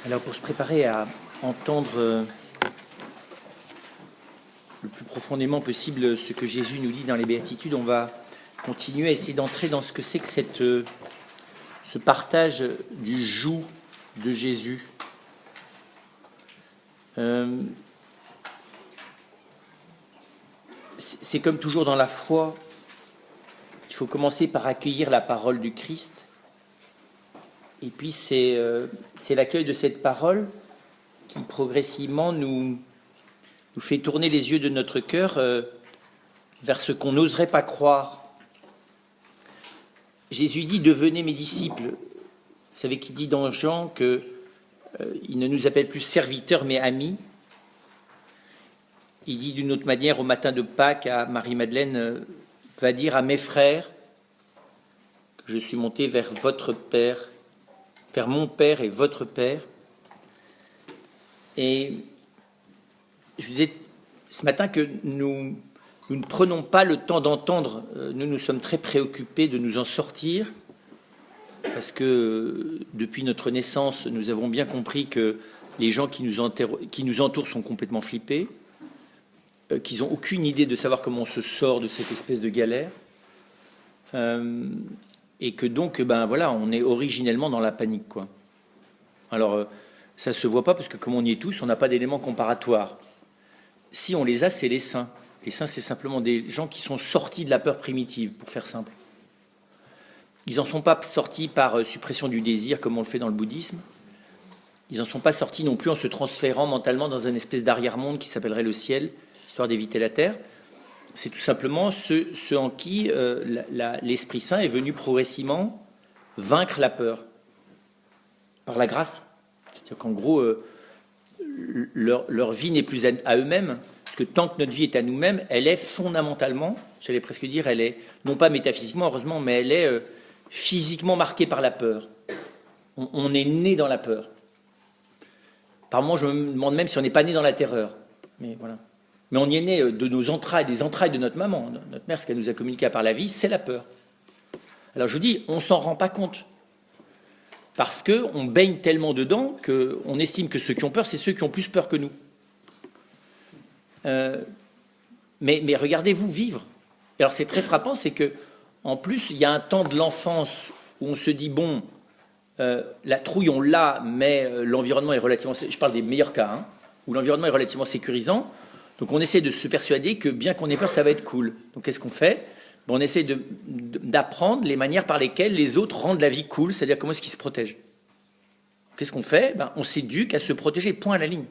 Alors pour se préparer à entendre le plus profondément possible ce que Jésus nous dit dans les Béatitudes, on va continuer à essayer d'entrer dans ce que c'est que ce partage du joug de Jésus. C'est comme toujours dans la foi, il faut commencer par accueillir la parole du Christ. Et puis c'est l'accueil de cette parole qui progressivement nous fait tourner les yeux de notre cœur vers ce qu'on n'oserait pas croire. Jésus dit « Devenez mes disciples ». Vous savez qu'il dit dans Jean qu'il ne nous appelle plus serviteurs mais amis. Il dit d'une autre manière au matin de Pâques à Marie-Madeleine « Va dire à mes frères que je suis monté vers votre Père ». Vers mon Père et votre Père. Et je vous disais ce matin que nous ne prenons pas le temps d'entendre. Nous sommes très préoccupés de nous en sortir, parce que depuis notre naissance, nous avons bien compris que les gens qui nous entourent sont complètement flippés, qu'ils n'ont aucune idée de savoir comment on se sort de cette espèce de galère. Et que donc, voilà, on est originellement dans la panique, quoi. Alors, ça se voit pas parce que comme on y est tous, on n'a pas d'éléments comparatoires. Si on les a, c'est les saints. Les saints, c'est simplement des gens qui sont sortis de la peur primitive, pour faire simple. Ils n'en sont pas sortis par suppression du désir, comme on le fait dans le bouddhisme. Ils n'en sont pas sortis non plus en se transférant mentalement dans une espèce d'arrière-monde qui s'appellerait le ciel, histoire d'éviter la terre. C'est tout simplement ceux en qui l'Esprit Saint est venu progressivement vaincre la peur par la grâce. C'est-à-dire qu'en gros, leur vie n'est plus à eux-mêmes, parce que tant que notre vie est à nous-mêmes, elle est fondamentalement, j'allais presque dire, elle est, non pas métaphysiquement, heureusement, mais elle est physiquement marquée par la peur. On est né dans la peur. Par moments, je me demande même si on n'est pas né dans la terreur. Mais voilà. Mais on y est né de nos entrailles, des entrailles de notre maman. Notre mère, ce qu'elle nous a communiqué par la vie, c'est la peur. Alors je vous dis, on ne s'en rend pas compte. Parce qu'on baigne tellement dedans qu'on estime que ceux qui ont peur, c'est ceux qui ont plus peur que nous. Mais regardez-vous vivre. Alors c'est très frappant, c'est qu'en plus, il y a un temps de l'enfance où on se dit, bon, la trouille, on l'a, mais l'environnement est relativement... Je parle des meilleurs cas, où l'environnement est relativement sécurisant. Donc on essaie de se persuader que bien qu'on ait peur, ça va être cool. Donc qu'est-ce qu'on fait ? On essaie d'apprendre les manières par lesquelles les autres rendent la vie cool, c'est-à-dire comment est-ce qu'ils se protègent. Qu'est-ce qu'on fait ? On s'éduque à se protéger, point à la ligne.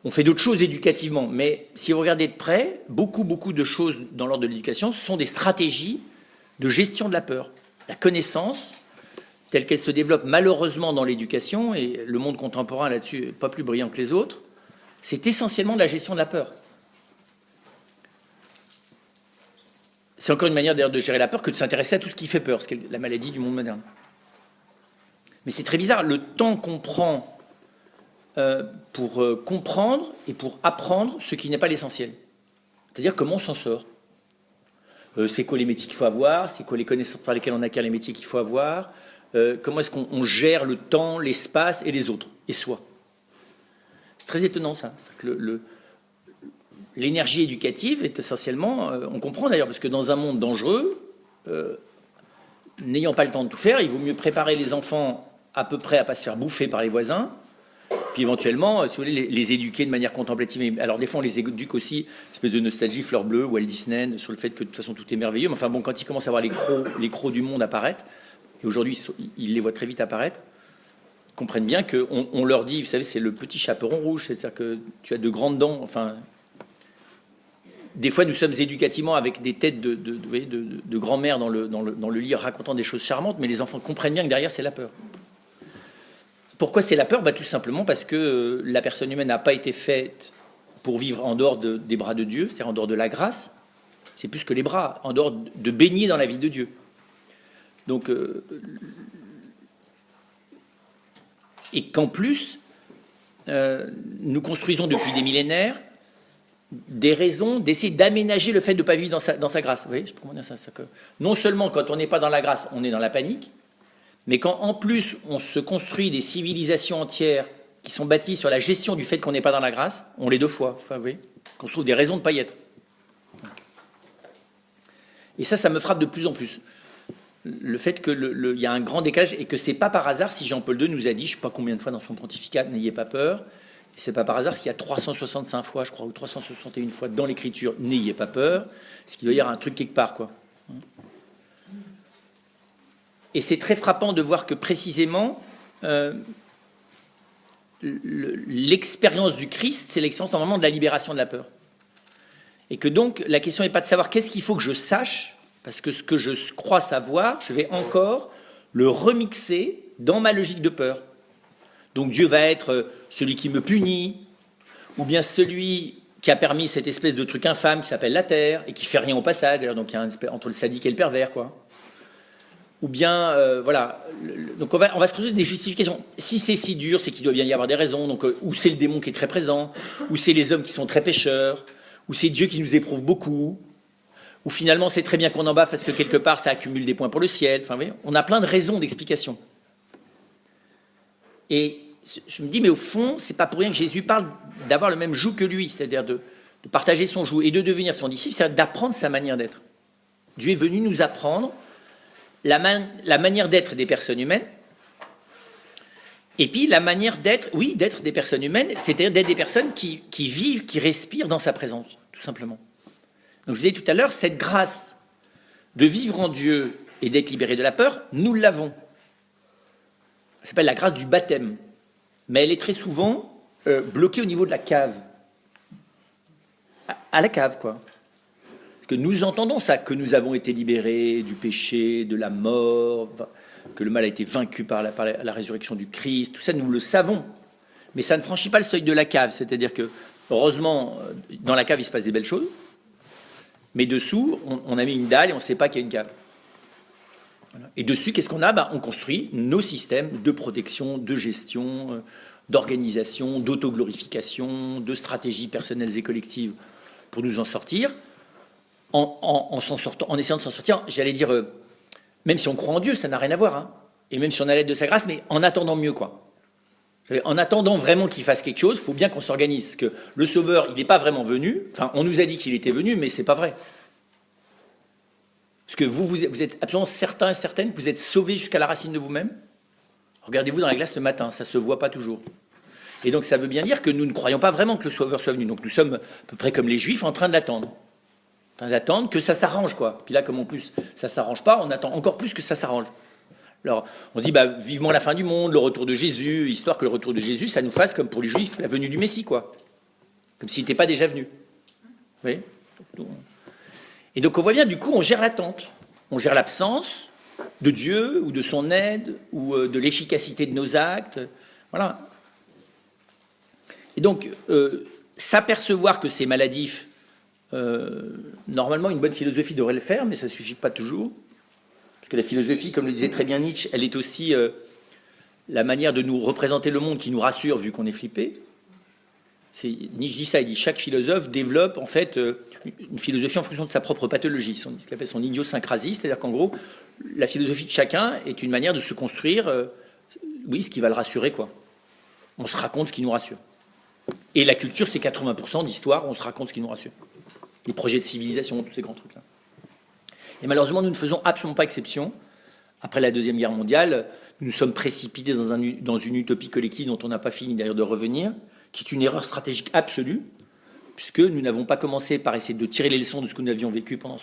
On fait d'autres choses éducativement, mais si vous regardez de près, beaucoup de choses dans l'ordre de l'éducation sont des stratégies de gestion de la peur. La connaissance, telle qu'elle se développe malheureusement dans l'éducation, et le monde contemporain là-dessus n'est pas plus brillant que les autres, c'est essentiellement de la gestion de la peur. C'est encore une manière d'ailleurs de gérer la peur que de s'intéresser à tout ce qui fait peur, ce qui est la maladie du monde moderne. Mais c'est très bizarre, le temps qu'on prend pour comprendre et pour apprendre ce qui n'est pas l'essentiel. C'est-à-dire comment on s'en sort. C'est quoi les métiers qu'il faut avoir, c'est quoi les connaissances par lesquelles on acquiert les métiers qu'il faut avoir, comment est-ce qu'on gère le temps, l'espace et les autres, et soi. C'est très étonnant ça. L'énergie éducative est essentiellement, on comprend d'ailleurs, parce que dans un monde dangereux, n'ayant pas le temps de tout faire, il vaut mieux préparer les enfants à peu près à ne pas se faire bouffer par les voisins, puis éventuellement, si vous voulez, les éduquer de manière contemplative. Alors des fois, on les éduque aussi, une espèce de nostalgie, Fleur Bleue, Walt Disney, sur le fait que de toute façon tout est merveilleux. Mais enfin bon, quand ils commencent à voir les crocs du monde apparaître, et aujourd'hui ils les voient très vite apparaître, comprennent bien qu'on leur dit, vous savez, c'est le petit chaperon rouge, c'est-à-dire que tu as de grandes dents, enfin... Des fois, nous sommes éducativement avec des têtes de grand-mère dans le lit racontant des choses charmantes, mais les enfants comprennent bien que derrière, c'est la peur. Pourquoi c'est la peur ? Tout simplement parce que la personne humaine n'a pas été faite pour vivre en dehors des bras de Dieu, c'est-à-dire en dehors de la grâce, c'est plus que les bras, en dehors de baigner dans la vie de Dieu. Donc... et qu'en plus, nous construisons depuis des millénaires des raisons d'essayer d'aménager le fait de ne pas vivre dans sa grâce. Vous voyez, je peux dire ça, que non seulement quand on n'est pas dans la grâce, on est dans la panique, Mais quand en plus on se construit des civilisations entières qui sont bâties sur la gestion du fait qu'on n'est pas dans la grâce, on l'est deux fois. Enfin, vous voyez, qu'on se trouve des raisons de ne pas y être. Et ça me frappe de plus en plus. Le fait qu'il y a un grand décalage et que c'est pas par hasard si Jean-Paul II nous a dit, je ne sais pas combien de fois dans son pontificat, n'ayez pas peur. Et c'est pas par hasard s'il y a 365 fois, je crois, ou 361 fois dans l'écriture, n'ayez pas peur, c'est qu'il doit y avoir un truc quelque part, quoi. Et c'est très frappant de voir que précisément l'expérience du Christ, c'est l'expérience normalement de la libération de la peur. Et que donc la question n'est pas de savoir qu'est-ce qu'il faut que je sache, parce que ce que je crois savoir, je vais encore le remixer dans ma logique de peur. Donc Dieu va être celui qui me punit, ou bien celui qui a permis cette espèce de truc infâme qui s'appelle la terre, et qui fait rien au passage, d'ailleurs, donc il y a un espèce, entre le sadique et le pervers, quoi. Ou bien, voilà, donc on va se poser des justifications. Si c'est si dur, c'est qu'il doit bien y avoir des raisons, donc ou c'est le démon qui est très présent, ou c'est les hommes qui sont très pécheurs, ou c'est Dieu qui nous éprouve beaucoup, ou finalement c'est très bien qu'on en bave parce que quelque part ça accumule des points pour le ciel. Enfin, vous voyez, on a plein de raisons d'explication. Et je me dis, mais au fond, c'est pas pour rien que Jésus parle d'avoir le même joug que lui, c'est-à-dire de partager son joug et de devenir son disciple, c'est-à-dire d'apprendre sa manière d'être. Dieu est venu nous apprendre la manière d'être des personnes humaines, et puis la manière d'être, oui, d'être des personnes humaines, c'est-à-dire d'être des personnes qui vivent, qui respirent dans sa présence, tout simplement. Donc je vous disais tout à l'heure, cette grâce de vivre en Dieu et d'être libéré de la peur, nous l'avons. Ça s'appelle la grâce du baptême, mais elle est très souvent bloquée au niveau de la cave. À la cave, quoi. Que nous entendons ça, que nous avons été libérés du péché, de la mort, que le mal a été vaincu par la résurrection du Christ, tout ça nous le savons, mais ça ne franchit pas le seuil de la cave, c'est-à-dire que, heureusement, dans la cave il se passe des belles choses, mais dessous, on a mis une dalle et on ne sait pas qu'il y a une cave. Voilà. Et dessus, qu'est-ce qu'on a ? On construit nos systèmes de protection, de gestion, d'organisation, d'autoglorification, de stratégies personnelles et collectives pour nous en sortir. En essayant de s'en sortir, j'allais dire, même si on croit en Dieu, ça n'a rien à voir, hein, et même si on a l'aide de sa grâce, mais en attendant mieux, quoi. Vous savez, en attendant vraiment qu'il fasse quelque chose, il faut bien qu'on s'organise, parce que le Sauveur, il n'est pas vraiment venu, enfin, on nous a dit qu'il était venu, mais c'est pas vrai. Parce que vous êtes absolument certain et certaine que vous êtes sauvés jusqu'à la racine de vous-même. Regardez-vous dans la glace le matin, ça ne se voit pas toujours. Et donc ça veut bien dire que nous ne croyons pas vraiment que le Sauveur soit venu, donc nous sommes à peu près comme les Juifs en train de l'attendre. D'attendre que ça s'arrange, quoi. Puis là, comme en plus ça s'arrange pas, on attend encore plus que ça s'arrange. Alors, on dit vivement la fin du monde, le retour de Jésus, histoire que le retour de Jésus, ça nous fasse comme pour les Juifs la venue du Messie, quoi. Comme s'il n'était pas déjà venu. Vous voyez ? Et donc on voit bien, du coup, on gère l'attente, on gère l'absence de Dieu ou de son aide ou de l'efficacité de nos actes, voilà. Et donc s'apercevoir que c'est maladif. Normalement, une bonne philosophie devrait le faire, mais ça ne suffit pas toujours. Parce que la philosophie, comme le disait très bien Nietzsche, elle est aussi la manière de nous représenter le monde qui nous rassure vu qu'on est flippé. Nietzsche dit ça, il dit chaque philosophe développe en fait une philosophie en fonction de sa propre pathologie, ce qu'il appelle son idiosyncrasie, c'est-à-dire qu'en gros, la philosophie de chacun est une manière de se construire, ce qui va le rassurer, quoi. On se raconte ce qui nous rassure. Et la culture, c'est 80% d'histoire, on se raconte ce qui nous rassure. Les projets de civilisation, tous ces grands trucs-là. Et malheureusement, nous ne faisons absolument pas exception. Après la Deuxième Guerre mondiale, nous nous sommes précipités dans une utopie collective dont on n'a pas fini d'ailleurs de revenir, qui est une erreur stratégique absolue, puisque nous n'avons pas commencé par essayer de tirer les leçons de ce que nous avions vécu pendant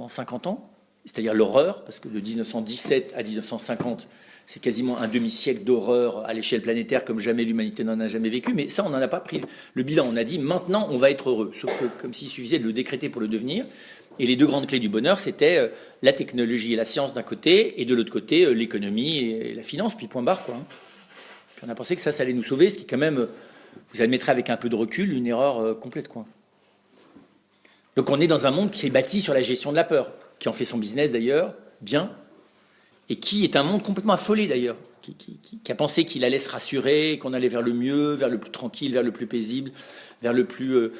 50 ans, c'est-à-dire l'horreur, parce que de 1917 à 1950, c'est quasiment un demi-siècle d'horreur à l'échelle planétaire comme jamais l'humanité n'en a jamais vécu, mais ça, on n'en a pas pris le bilan. On a dit, maintenant, on va être heureux, sauf que comme s'il suffisait de le décréter pour le devenir. Et les deux grandes clés du bonheur, c'était la technologie et la science d'un côté, et de l'autre côté, l'économie et la finance, puis point barre, quoi. Puis on a pensé que ça allait nous sauver, ce qui quand même, vous admettrez avec un peu de recul, une erreur complète, quoi. Donc on est dans un monde qui est bâti sur la gestion de la peur, qui en fait son business d'ailleurs, bien, et qui est un monde complètement affolé d'ailleurs, qui a pensé qu'il allait se rassurer, qu'on allait vers le mieux, vers le plus tranquille, vers le plus paisible, vers le plus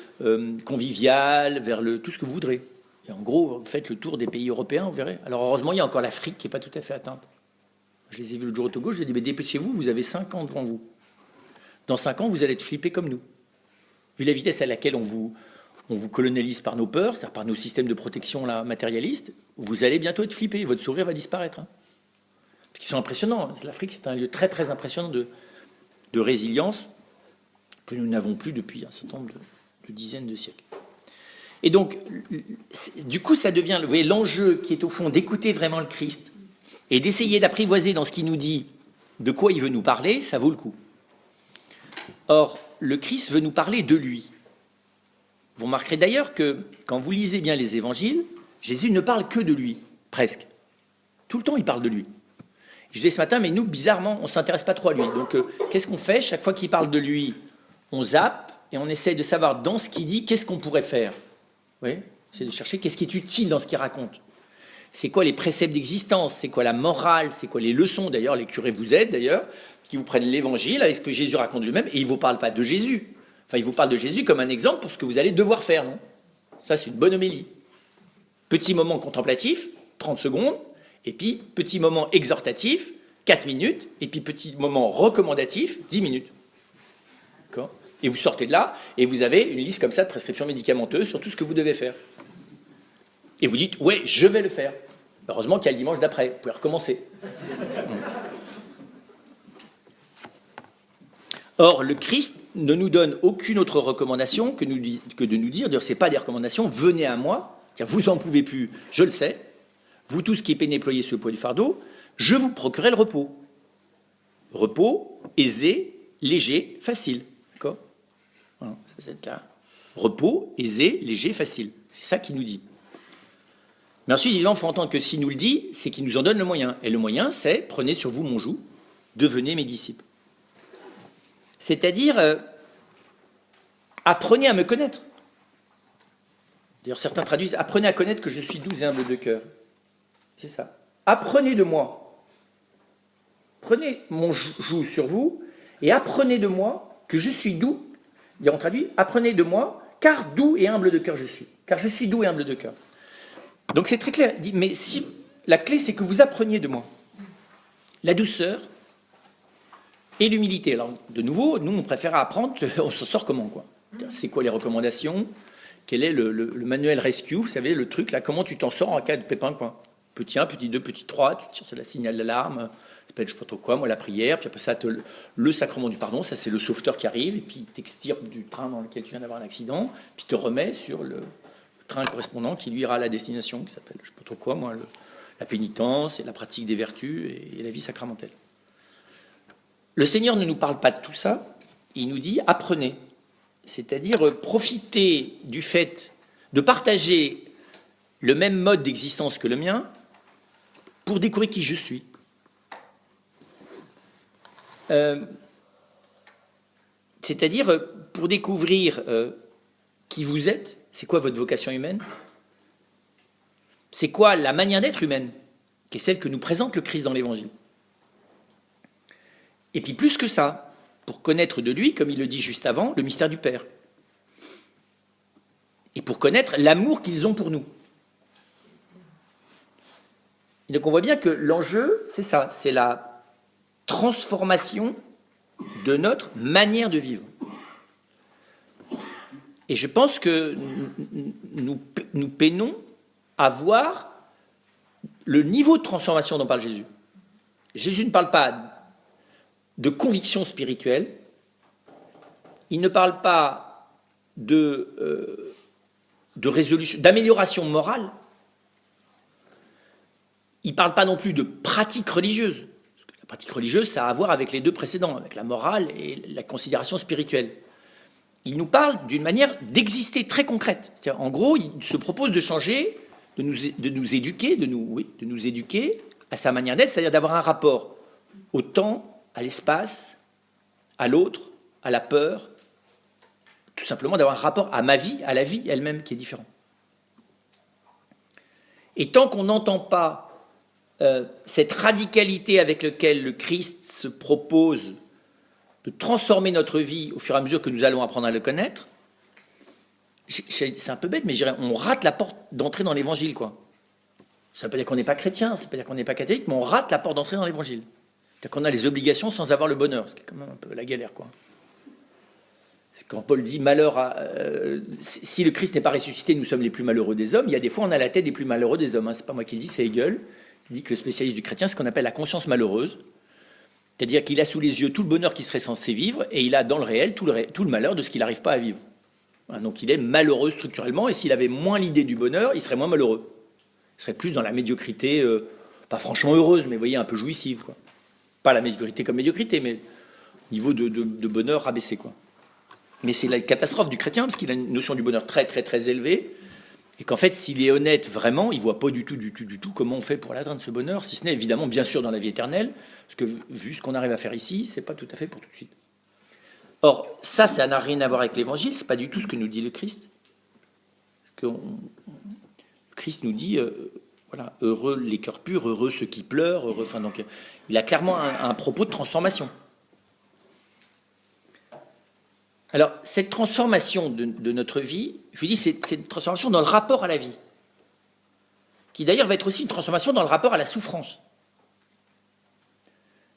convivial, vers tout ce que vous voudrez. Et en gros, faites le tour des pays européens, vous verrez. Alors heureusement, il y a encore l'Afrique qui n'est pas tout à fait atteinte. Je les ai vus l'autre jour au Togo, je lui ai dit, dépêchez-vous, vous avez 5 ans devant vous. Dans 5 ans, vous allez être flippés comme nous. Vu la vitesse à laquelle on vous colonialise par nos peurs, c'est-à-dire par nos systèmes de protection là, matérialistes, vous allez bientôt être flippés, votre sourire va disparaître. Hein. Parce qu'ils sont impressionnants. L'Afrique, c'est un lieu très très impressionnant de résilience que nous n'avons plus depuis un certain nombre de dizaines de siècles. Et donc, du coup, ça devient, vous voyez, l'enjeu qui est au fond d'écouter vraiment le Christ et d'essayer d'apprivoiser dans ce qu'il nous dit de quoi il veut nous parler, ça vaut le coup. Or, le Christ veut nous parler de lui. Vous remarquerez d'ailleurs que quand vous lisez bien les évangiles, Jésus ne parle que de lui, presque. Tout le temps, il parle de lui. Je disais ce matin, mais nous, bizarrement, on ne s'intéresse pas trop à lui. Donc, qu'est-ce qu'on fait? Chaque fois qu'il parle de lui, on zappe et on essaye de savoir dans ce qu'il dit, qu'est-ce qu'on pourrait faire. Oui, c'est de chercher qu'est-ce qui est utile dans ce qu'il raconte. C'est quoi les préceptes d'existence? C'est quoi la morale? C'est quoi les leçons? D'ailleurs, les curés vous aident, d'ailleurs, qui vous prennent l'évangile avec ce que Jésus raconte lui-même, et il ne vous parle pas de Jésus. Enfin, il vous parle de Jésus comme un exemple pour ce que vous allez devoir faire, non? Ça, c'est une bonne homélie. Petit moment contemplatif, 30 secondes, et puis petit moment exhortatif, 4 minutes, et puis petit moment recommandatif, 10 minutes. D'accord? Et vous sortez de là, et vous avez une liste comme ça de prescriptions médicamenteuses sur tout ce que vous devez faire. Et vous dites, ouais, je vais le faire. Heureusement qu'il y a le dimanche d'après, vous pouvez recommencer. Or, le Christ ne nous donne aucune autre recommandation que de nous dire, d'ailleurs, ce n'est pas des recommandations, venez à moi, vous n'en pouvez plus, je le sais, vous tous qui épeinez ployez sous le poids du fardeau, je vous procurerai le repos. Repos, aisé, léger, facile. D'accord? Voilà, ça c'est là. Repos, aisé, léger, facile. C'est ça qu'il nous dit. Mais ensuite, il faut entendre que s'il nous le dit, c'est qu'il nous en donne le moyen. Et le moyen, c'est « prenez sur vous mon joug, devenez mes disciples ». C'est-à-dire, apprenez à me connaître. D'ailleurs, certains traduisent « apprenez à connaître que je suis doux et humble de cœur ». C'est ça. Apprenez de moi. Prenez mon joug sur vous et apprenez de moi que je suis doux. On traduit « apprenez de moi, car doux et humble de cœur je suis ». Car je suis doux et humble de cœur. Donc c'est très clair. Il dit, mais si la clé, c'est que vous appreniez de moi. La douceur et l'humilité. Alors, de nouveau, nous, on préfère apprendre, on s'en sort comment, quoi. C'est quoi les recommandations? Quel est le manuel rescue? Vous savez, le truc, là, comment tu t'en sors en cas de pépin, quoi. Petit 1, petit 2, petit 3, tu tires sur la signal d'alarme, ça s'appelle je ne sais pas trop quoi, moi, la prière, puis après ça, le sacrement du pardon, ça, c'est le sauveteur qui arrive, et puis il t'extirpe du train dans lequel tu viens d'avoir un accident, puis te remet sur le train correspondant qui lui ira à la destination, qui s'appelle, je ne sais pas trop quoi, moi, la pénitence et la pratique des vertus et la vie sacramentelle. Le Seigneur ne nous parle pas de tout ça, il nous dit apprenez, c'est-à-dire profitez du fait de partager le même mode d'existence que le mien pour découvrir qui je suis. C'est-à-dire pour découvrir qui vous êtes. C'est quoi votre vocation humaine? C'est quoi la manière d'être humaine, qui est celle que nous présente le Christ dans l'Évangile? Et puis plus que ça, pour connaître de lui, comme il le dit juste avant, le mystère du Père. Et pour connaître l'amour qu'ils ont pour nous. Et donc on voit bien que l'enjeu, c'est ça, c'est la transformation de notre manière de vivre. Et je pense que nous peinons à voir le niveau de transformation dont parle Jésus. Jésus ne parle pas de conviction spirituelle, il ne parle pas de résolution, d'amélioration morale, il ne parle pas non plus de pratique religieuse. La pratique religieuse, ça a à voir avec les deux précédents, avec la morale et la considération spirituelle. Il nous parle d'une manière d'exister très concrète. C'est-à-dire, en gros, il se propose de changer, de nous éduquer, de nous éduquer à sa manière d'être, c'est-à-dire d'avoir un rapport au temps, à l'espace, à l'autre, à la peur, tout simplement d'avoir un rapport à ma vie, à la vie elle-même qui est différent. Et tant qu'on n'entend pas cette radicalité avec laquelle le Christ se propose de transformer notre vie au fur et à mesure que nous allons apprendre à le connaître, c'est un peu bête, mais je dirais, on rate la porte d'entrée dans l'Évangile, quoi. Ça ne veut pas dire qu'on n'est pas chrétien, ça ne veut pas dire qu'on n'est pas catholique, mais on rate la porte d'entrée dans l'Évangile. C'est qu'on a les obligations sans avoir le bonheur, c'est quand même un peu la galère, quoi. Quand Paul dit malheur si le Christ n'est pas ressuscité, nous sommes les plus malheureux des hommes, il y a des fois on a la tête des plus malheureux des hommes. Hein. C'est pas moi qui le dis, c'est Hegel. Il dit que le spécialiste du chrétien, c'est ce qu'on appelle la conscience malheureuse. C'est-à-dire qu'il a sous les yeux tout le bonheur qu'il serait censé vivre et il a dans le réel tout le malheur de ce qu'il n'arrive pas à vivre. Voilà, donc il est malheureux structurellement et s'il avait moins l'idée du bonheur, il serait moins malheureux. Il serait plus dans la médiocrité, pas franchement heureuse, mais vous voyez, un peu jouissive, quoi. Pas la médiocrité comme médiocrité, mais niveau de bonheur rabaissé, quoi. Mais c'est la catastrophe du chrétien, parce qu'il a une notion du bonheur très, très, très élevée, et qu'en fait, s'il est honnête vraiment, il ne voit pas du tout comment on fait pour l'atteindre ce bonheur, si ce n'est évidemment, bien sûr, dans la vie éternelle, parce que vu ce qu'on arrive à faire ici, c'est pas tout à fait pour tout de suite. Or, ça n'a rien à voir avec l'évangile, c'est pas du tout ce que nous dit le Christ. Le Christ nous dit, voilà, heureux les cœurs purs, heureux ceux qui pleurent, heureux. Enfin, donc, il a clairement un propos de transformation. Alors, cette transformation de notre vie, je vous dis, c'est une transformation dans le rapport à la vie, qui d'ailleurs va être aussi une transformation dans le rapport à la souffrance,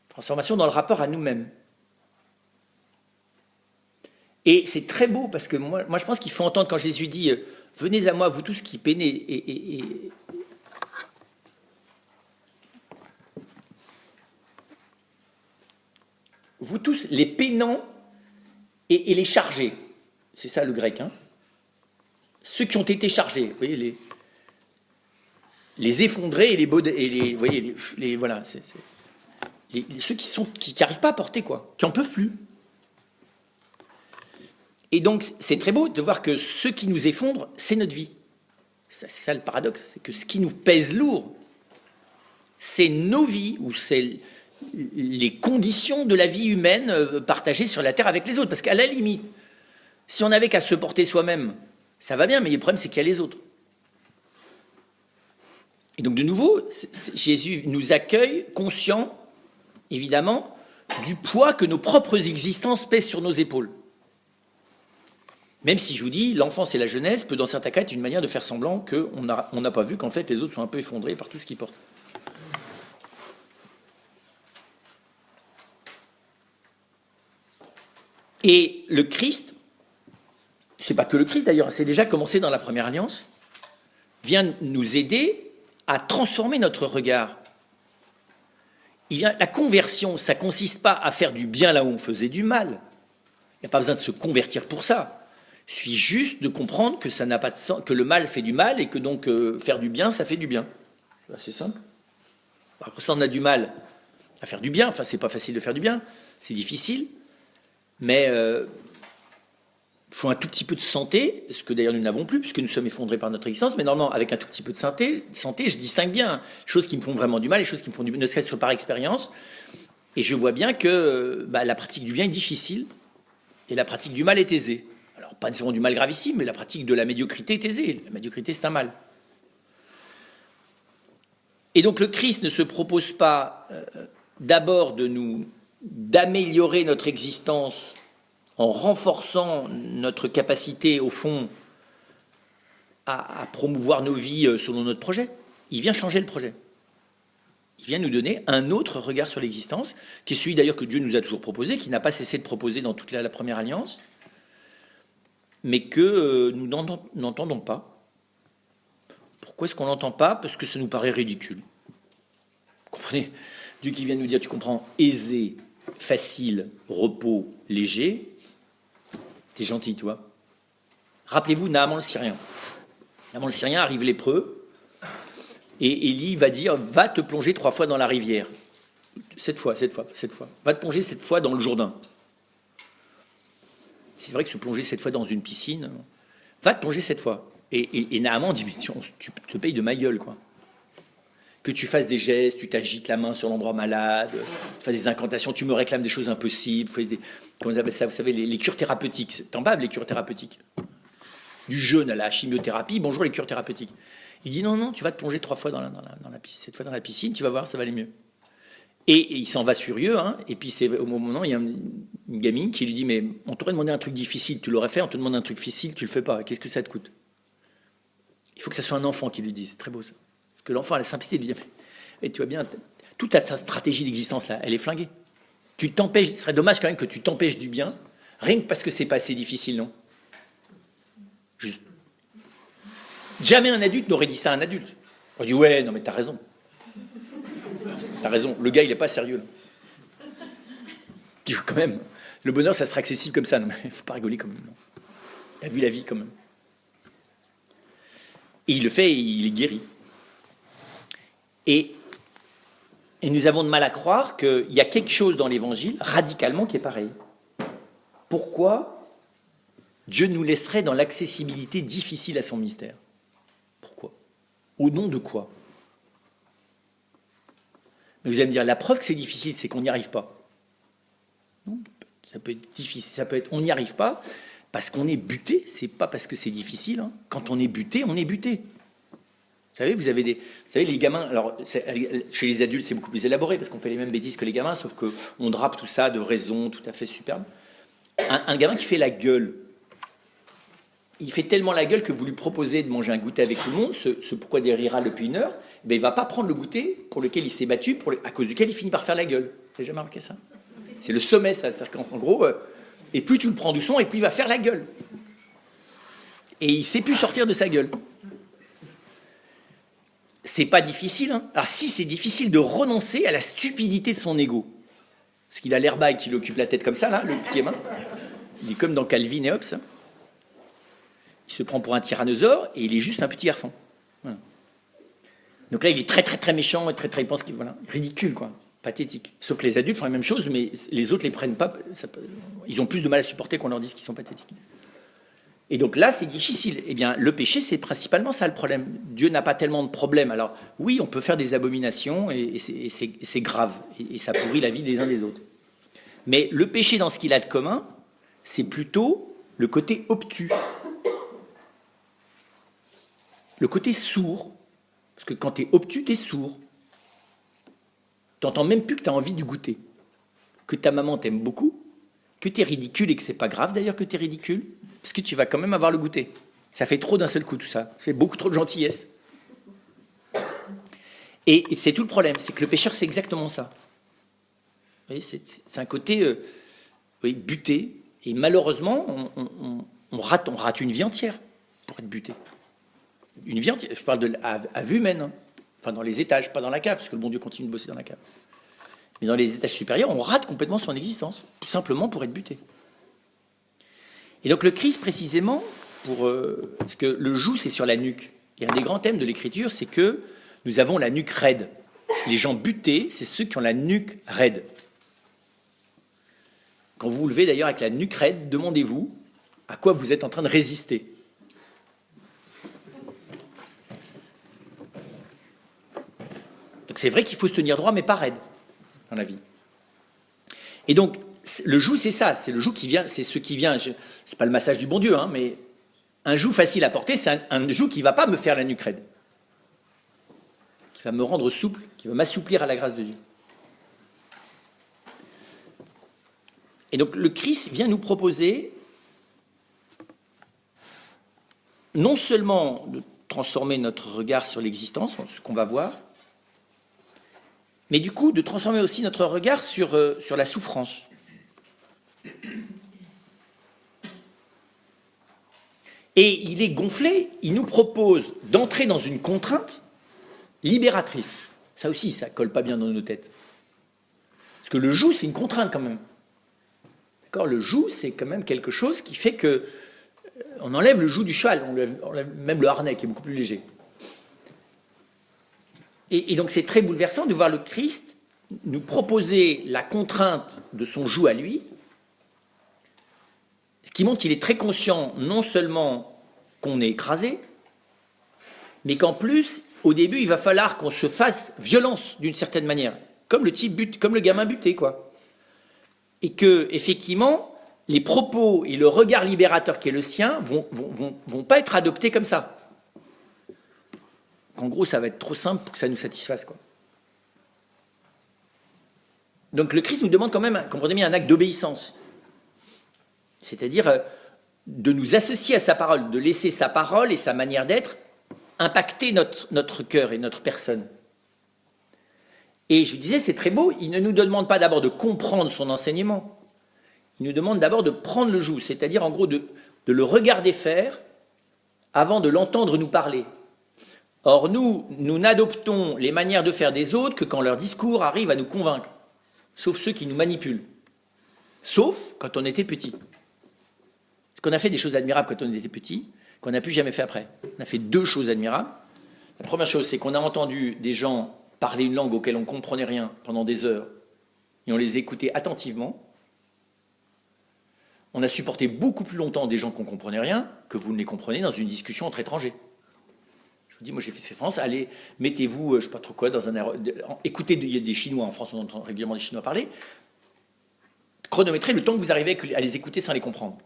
transformation dans le rapport à nous-mêmes. Et c'est très beau, parce que moi je pense qu'il faut entendre quand Jésus dit « Venez à moi, vous tous qui peinez et vous tous les peinants et les chargés. » C'est ça le grec. Hein. Ceux qui ont été chargés, vous voyez, les effondrés et les beaux, et les, vous voyez, voilà, ceux qui n'arrivent pas à porter, quoi, qui n'en peuvent plus. Et donc, c'est très beau de voir que ce qui nous effondre, c'est notre vie. C'est ça le paradoxe, c'est que ce qui nous pèse lourd, c'est nos vies, ou c'est les conditions de la vie humaine partagées sur la Terre avec les autres. Parce qu'à la limite, si on n'avait qu'à se porter soi-même, ça va bien, mais le problème, c'est qu'il y a les autres. Et donc, de nouveau, Jésus nous accueille, conscient, évidemment, du poids que nos propres existences pèsent sur nos épaules. Même si je vous dis, l'enfance et la jeunesse peut dans certains cas être une manière de faire semblant qu'on n'a pas vu qu'en fait les autres sont un peu effondrés par tout ce qu'ils portent. Et le Christ, c'est pas que le Christ d'ailleurs, c'est déjà commencé dans la première alliance, vient nous aider à transformer notre regard. La conversion, ça consiste pas à faire du bien là où on faisait du mal. Il n'y a pas besoin de se convertir pour ça. Il suffit juste de comprendre que ça n'a pas de sens, que le mal fait du mal et que donc faire du bien, ça fait du bien. C'est assez simple. Après ça, on a du mal à faire du bien. Enfin, c'est pas facile de faire du bien, c'est difficile, mais il faut un tout petit peu de santé, ce que d'ailleurs nous n'avons plus, puisque nous sommes effondrés par notre existence. Mais normalement, avec un tout petit peu de santé, je distingue bien les choses qui me font vraiment du mal, les choses qui me font du bien, ne serait-ce que par expérience. Et je vois bien que la pratique du bien est difficile et la pratique du mal est aisée. Alors, pas nécessairement du mal gravissime, mais la pratique de la médiocrité est aisée. La médiocrité, c'est un mal. Et donc, le Christ ne se propose pas d'abord d'améliorer notre existence en renforçant notre capacité, au fond, à promouvoir nos vies selon notre projet. Il vient changer le projet. Il vient nous donner un autre regard sur l'existence, qui est celui d'ailleurs que Dieu nous a toujours proposé, qui n'a pas cessé de proposer dans toute la première alliance, mais que nous n'entendons pas. Pourquoi est-ce qu'on n'entend pas? Parce que ça nous paraît ridicule. Vous comprenez? Dieu qui vient nous dire, tu comprends, aisé, facile, repos, léger, t'es gentil, toi. Rappelez-vous Naaman le Syrien. Naaman le Syrien arrive lépreux, et Élie va dire, va te plonger 3 fois dans la rivière. 7 fois. Va te plonger 7 fois dans le Jourdain. C'est vrai que se plonger 7 fois dans une piscine, va te plonger 7 fois. Et Naaman dit, mais tu te payes de ma gueule, quoi. Que tu fasses des gestes, tu t'agites la main sur l'endroit malade, tu fasses des incantations, tu me réclames des choses impossibles, comment on appelle ça, vous savez, les cures thérapeutiques. T'en baves, les cures thérapeutiques. Du jeûne à la chimiothérapie, bonjour les cures thérapeutiques. Il dit, non, tu vas te plonger 3 fois dans la piscine, 7 fois dans la piscine, tu vas voir, ça va aller mieux. Et il s'en va furieux, hein, et puis c'est au moment, il y a une gamine qui lui dit, mais on t'aurait demandé un truc difficile, tu l'aurais fait, on te demande un truc difficile, tu le fais pas, qu'est-ce que ça te coûte? Il faut que ça soit un enfant qui lui dise, c'est très beau ça. Parce que l'enfant a la simplicité de lui dire, mais tu vois bien, toute ta stratégie d'existence, là, elle est flinguée. Tu t'empêches, ce serait dommage quand même que tu t'empêches du bien, rien que parce que c'est pas assez difficile, non? Juste. Jamais un adulte n'aurait dit ça à un adulte. On dit, ouais, non mais t'as raison. T'as raison, le gars il est pas sérieux. Là. Il faut quand même, le bonheur ça serait accessible comme ça, non mais il faut pas rigoler quand même. Non. Il a vu la vie quand même. Et il le fait et il est guéri. Et nous avons de mal à croire qu'il y a quelque chose dans l'évangile, radicalement, qui est pareil. Pourquoi Dieu nous laisserait dans l'accessibilité difficile à son mystère? Pourquoi? Au nom de quoi? Mais vous allez me dire, la preuve que c'est difficile, c'est qu'on n'y arrive pas. Non, ça peut être difficile, ça peut être, on n'y arrive pas parce qu'on est buté, c'est pas parce que c'est difficile. Hein. Quand on est buté, on est buté. Vous savez, vous savez, les gamins, alors chez les adultes, c'est beaucoup plus élaboré parce qu'on fait les mêmes bêtises que les gamins, sauf qu'on drape tout ça de raison tout à fait superbe. Un gamin qui fait la gueule, il fait tellement la gueule que vous lui proposez de manger un goûter avec tout le monde, ce pourquoi il râle depuis une heure, ben il ne va pas prendre le goûter pour lequel il s'est battu, à cause duquel il finit par faire la gueule. Vous n'avez jamais remarqué ça? C'est le sommet, ça. C'est-à-dire qu'en gros, et plus tu le prends doucement, et plus il va faire la gueule. Et il ne sait plus sortir de sa gueule. C'est pas difficile. Hein. Alors si, c'est difficile de renoncer à la stupidité de son ego. Parce qu'il a l'airbag qui lui occupe la tête comme ça, là, le petit main. Il est comme dans Calvin et Hobbes. Hein. Il se prend pour un tyrannosaure et il est juste un petit garçon. Voilà. Donc là, il est très, très, très méchant et très, très, il pense qu'il, voilà, ridicule, quoi, pathétique. Sauf que les adultes font la même chose, mais les autres les prennent pas. Ils ont plus de mal à supporter qu'on leur dise qu'ils sont pathétiques. Et donc là, c'est difficile. Eh bien, le péché, c'est principalement ça le problème. Dieu n'a pas tellement de problèmes. Alors, oui, on peut faire des abominations et c'est grave. Et ça pourrit la vie des uns des autres. Mais le péché, dans ce qu'il a de commun, c'est plutôt le côté obtus. Le côté sourd. Parce que quand tu es obtus, tu es sourd. Tu n'entends même plus que tu as envie du goûter. Que ta maman t'aime beaucoup, que tu es ridicule et que c'est pas grave d'ailleurs que tu es ridicule. Parce que tu vas quand même avoir le goûter. Ça fait trop d'un seul coup tout ça. Ça fait beaucoup trop de gentillesse. Et c'est tout le problème, c'est que le pécheur, c'est exactement ça. Vous voyez, c'est un côté oui, buté. Et malheureusement, on rate une vie entière pour être buté. Une vie entière, je parle à vue humaine. Hein. Enfin, dans les étages, pas dans la cave, parce que le bon Dieu continue de bosser dans la cave. Mais dans les étages supérieurs, on rate complètement son existence, tout simplement pour être buté. Et donc le Christ, précisément, parce que le joug, c'est sur la nuque. Et un des grands thèmes de l'Écriture, c'est que nous avons la nuque raide. Les gens butés, c'est ceux qui ont la nuque raide. Quand vous vous levez d'ailleurs avec la nuque raide, demandez-vous à quoi vous êtes en train de résister. Donc c'est vrai qu'il faut se tenir droit, mais pas raide dans la vie. Et donc, le joug, c'est ça, c'est le joug qui vient, c'est ce qui vient, c'est pas le massage du bon Dieu, hein, mais un joug facile à porter, c'est un joug qui ne va pas me faire la nuque raide, qui va me rendre souple, qui va m'assouplir à la grâce de Dieu. Et donc le Christ vient nous proposer non seulement de transformer notre regard sur l'existence, ce qu'on va voir, mais du coup de transformer aussi notre regard sur la souffrance. Et il est gonflé, il nous propose d'entrer dans une contrainte libératrice. Ça aussi, ça ne colle pas bien dans nos têtes. Parce que le joug, c'est une contrainte quand même. D'accord ? Le joug, c'est quand même quelque chose qui fait que on enlève le joug du cheval, on enlève même le harnais qui est beaucoup plus léger. Et donc c'est très bouleversant de voir le Christ nous proposer la contrainte de son joug à lui, ce qui montre qu'il est très conscient non seulement qu'on est écrasé, mais qu'en plus, au début, il va falloir qu'on se fasse violence d'une certaine manière, comme le gamin buté, quoi. Et que, effectivement, les propos et le regard libérateur qui est le sien vont pas être adoptés comme ça. En gros, ça va être trop simple pour que ça nous satisfasse, quoi. Donc le Christ nous demande quand même, comprenez bien, un acte d'obéissance. C'est-à-dire de nous associer à sa parole, de laisser sa parole et sa manière d'être impacter notre cœur et notre personne. Et je disais, c'est très beau, il ne nous demande pas d'abord de comprendre son enseignement, il nous demande d'abord de prendre le joug, c'est-à-dire en gros de le regarder faire avant de l'entendre nous parler. Or, nous n'adoptons les manières de faire des autres que quand leur discours arrive à nous convaincre, sauf ceux qui nous manipulent, sauf quand on était petit. Parce qu'on a fait des choses admirables quand on était petit, qu'on n'a plus jamais fait après. On a fait 2 choses admirables. La première chose, c'est qu'on a entendu des gens parler une langue auquel on ne comprenait rien pendant des heures, et on les écoutait attentivement. On a supporté beaucoup plus longtemps des gens qu'on ne comprenait rien que vous ne les comprenez dans une discussion entre étrangers. Je vous dis, moi j'ai fait cette expérience, allez, mettez-vous, je ne sais pas trop quoi, dans un écoutez, il y a des Chinois en France, on entend régulièrement des Chinois parler, chronométrez le temps que vous arrivez à les écouter sans les comprendre.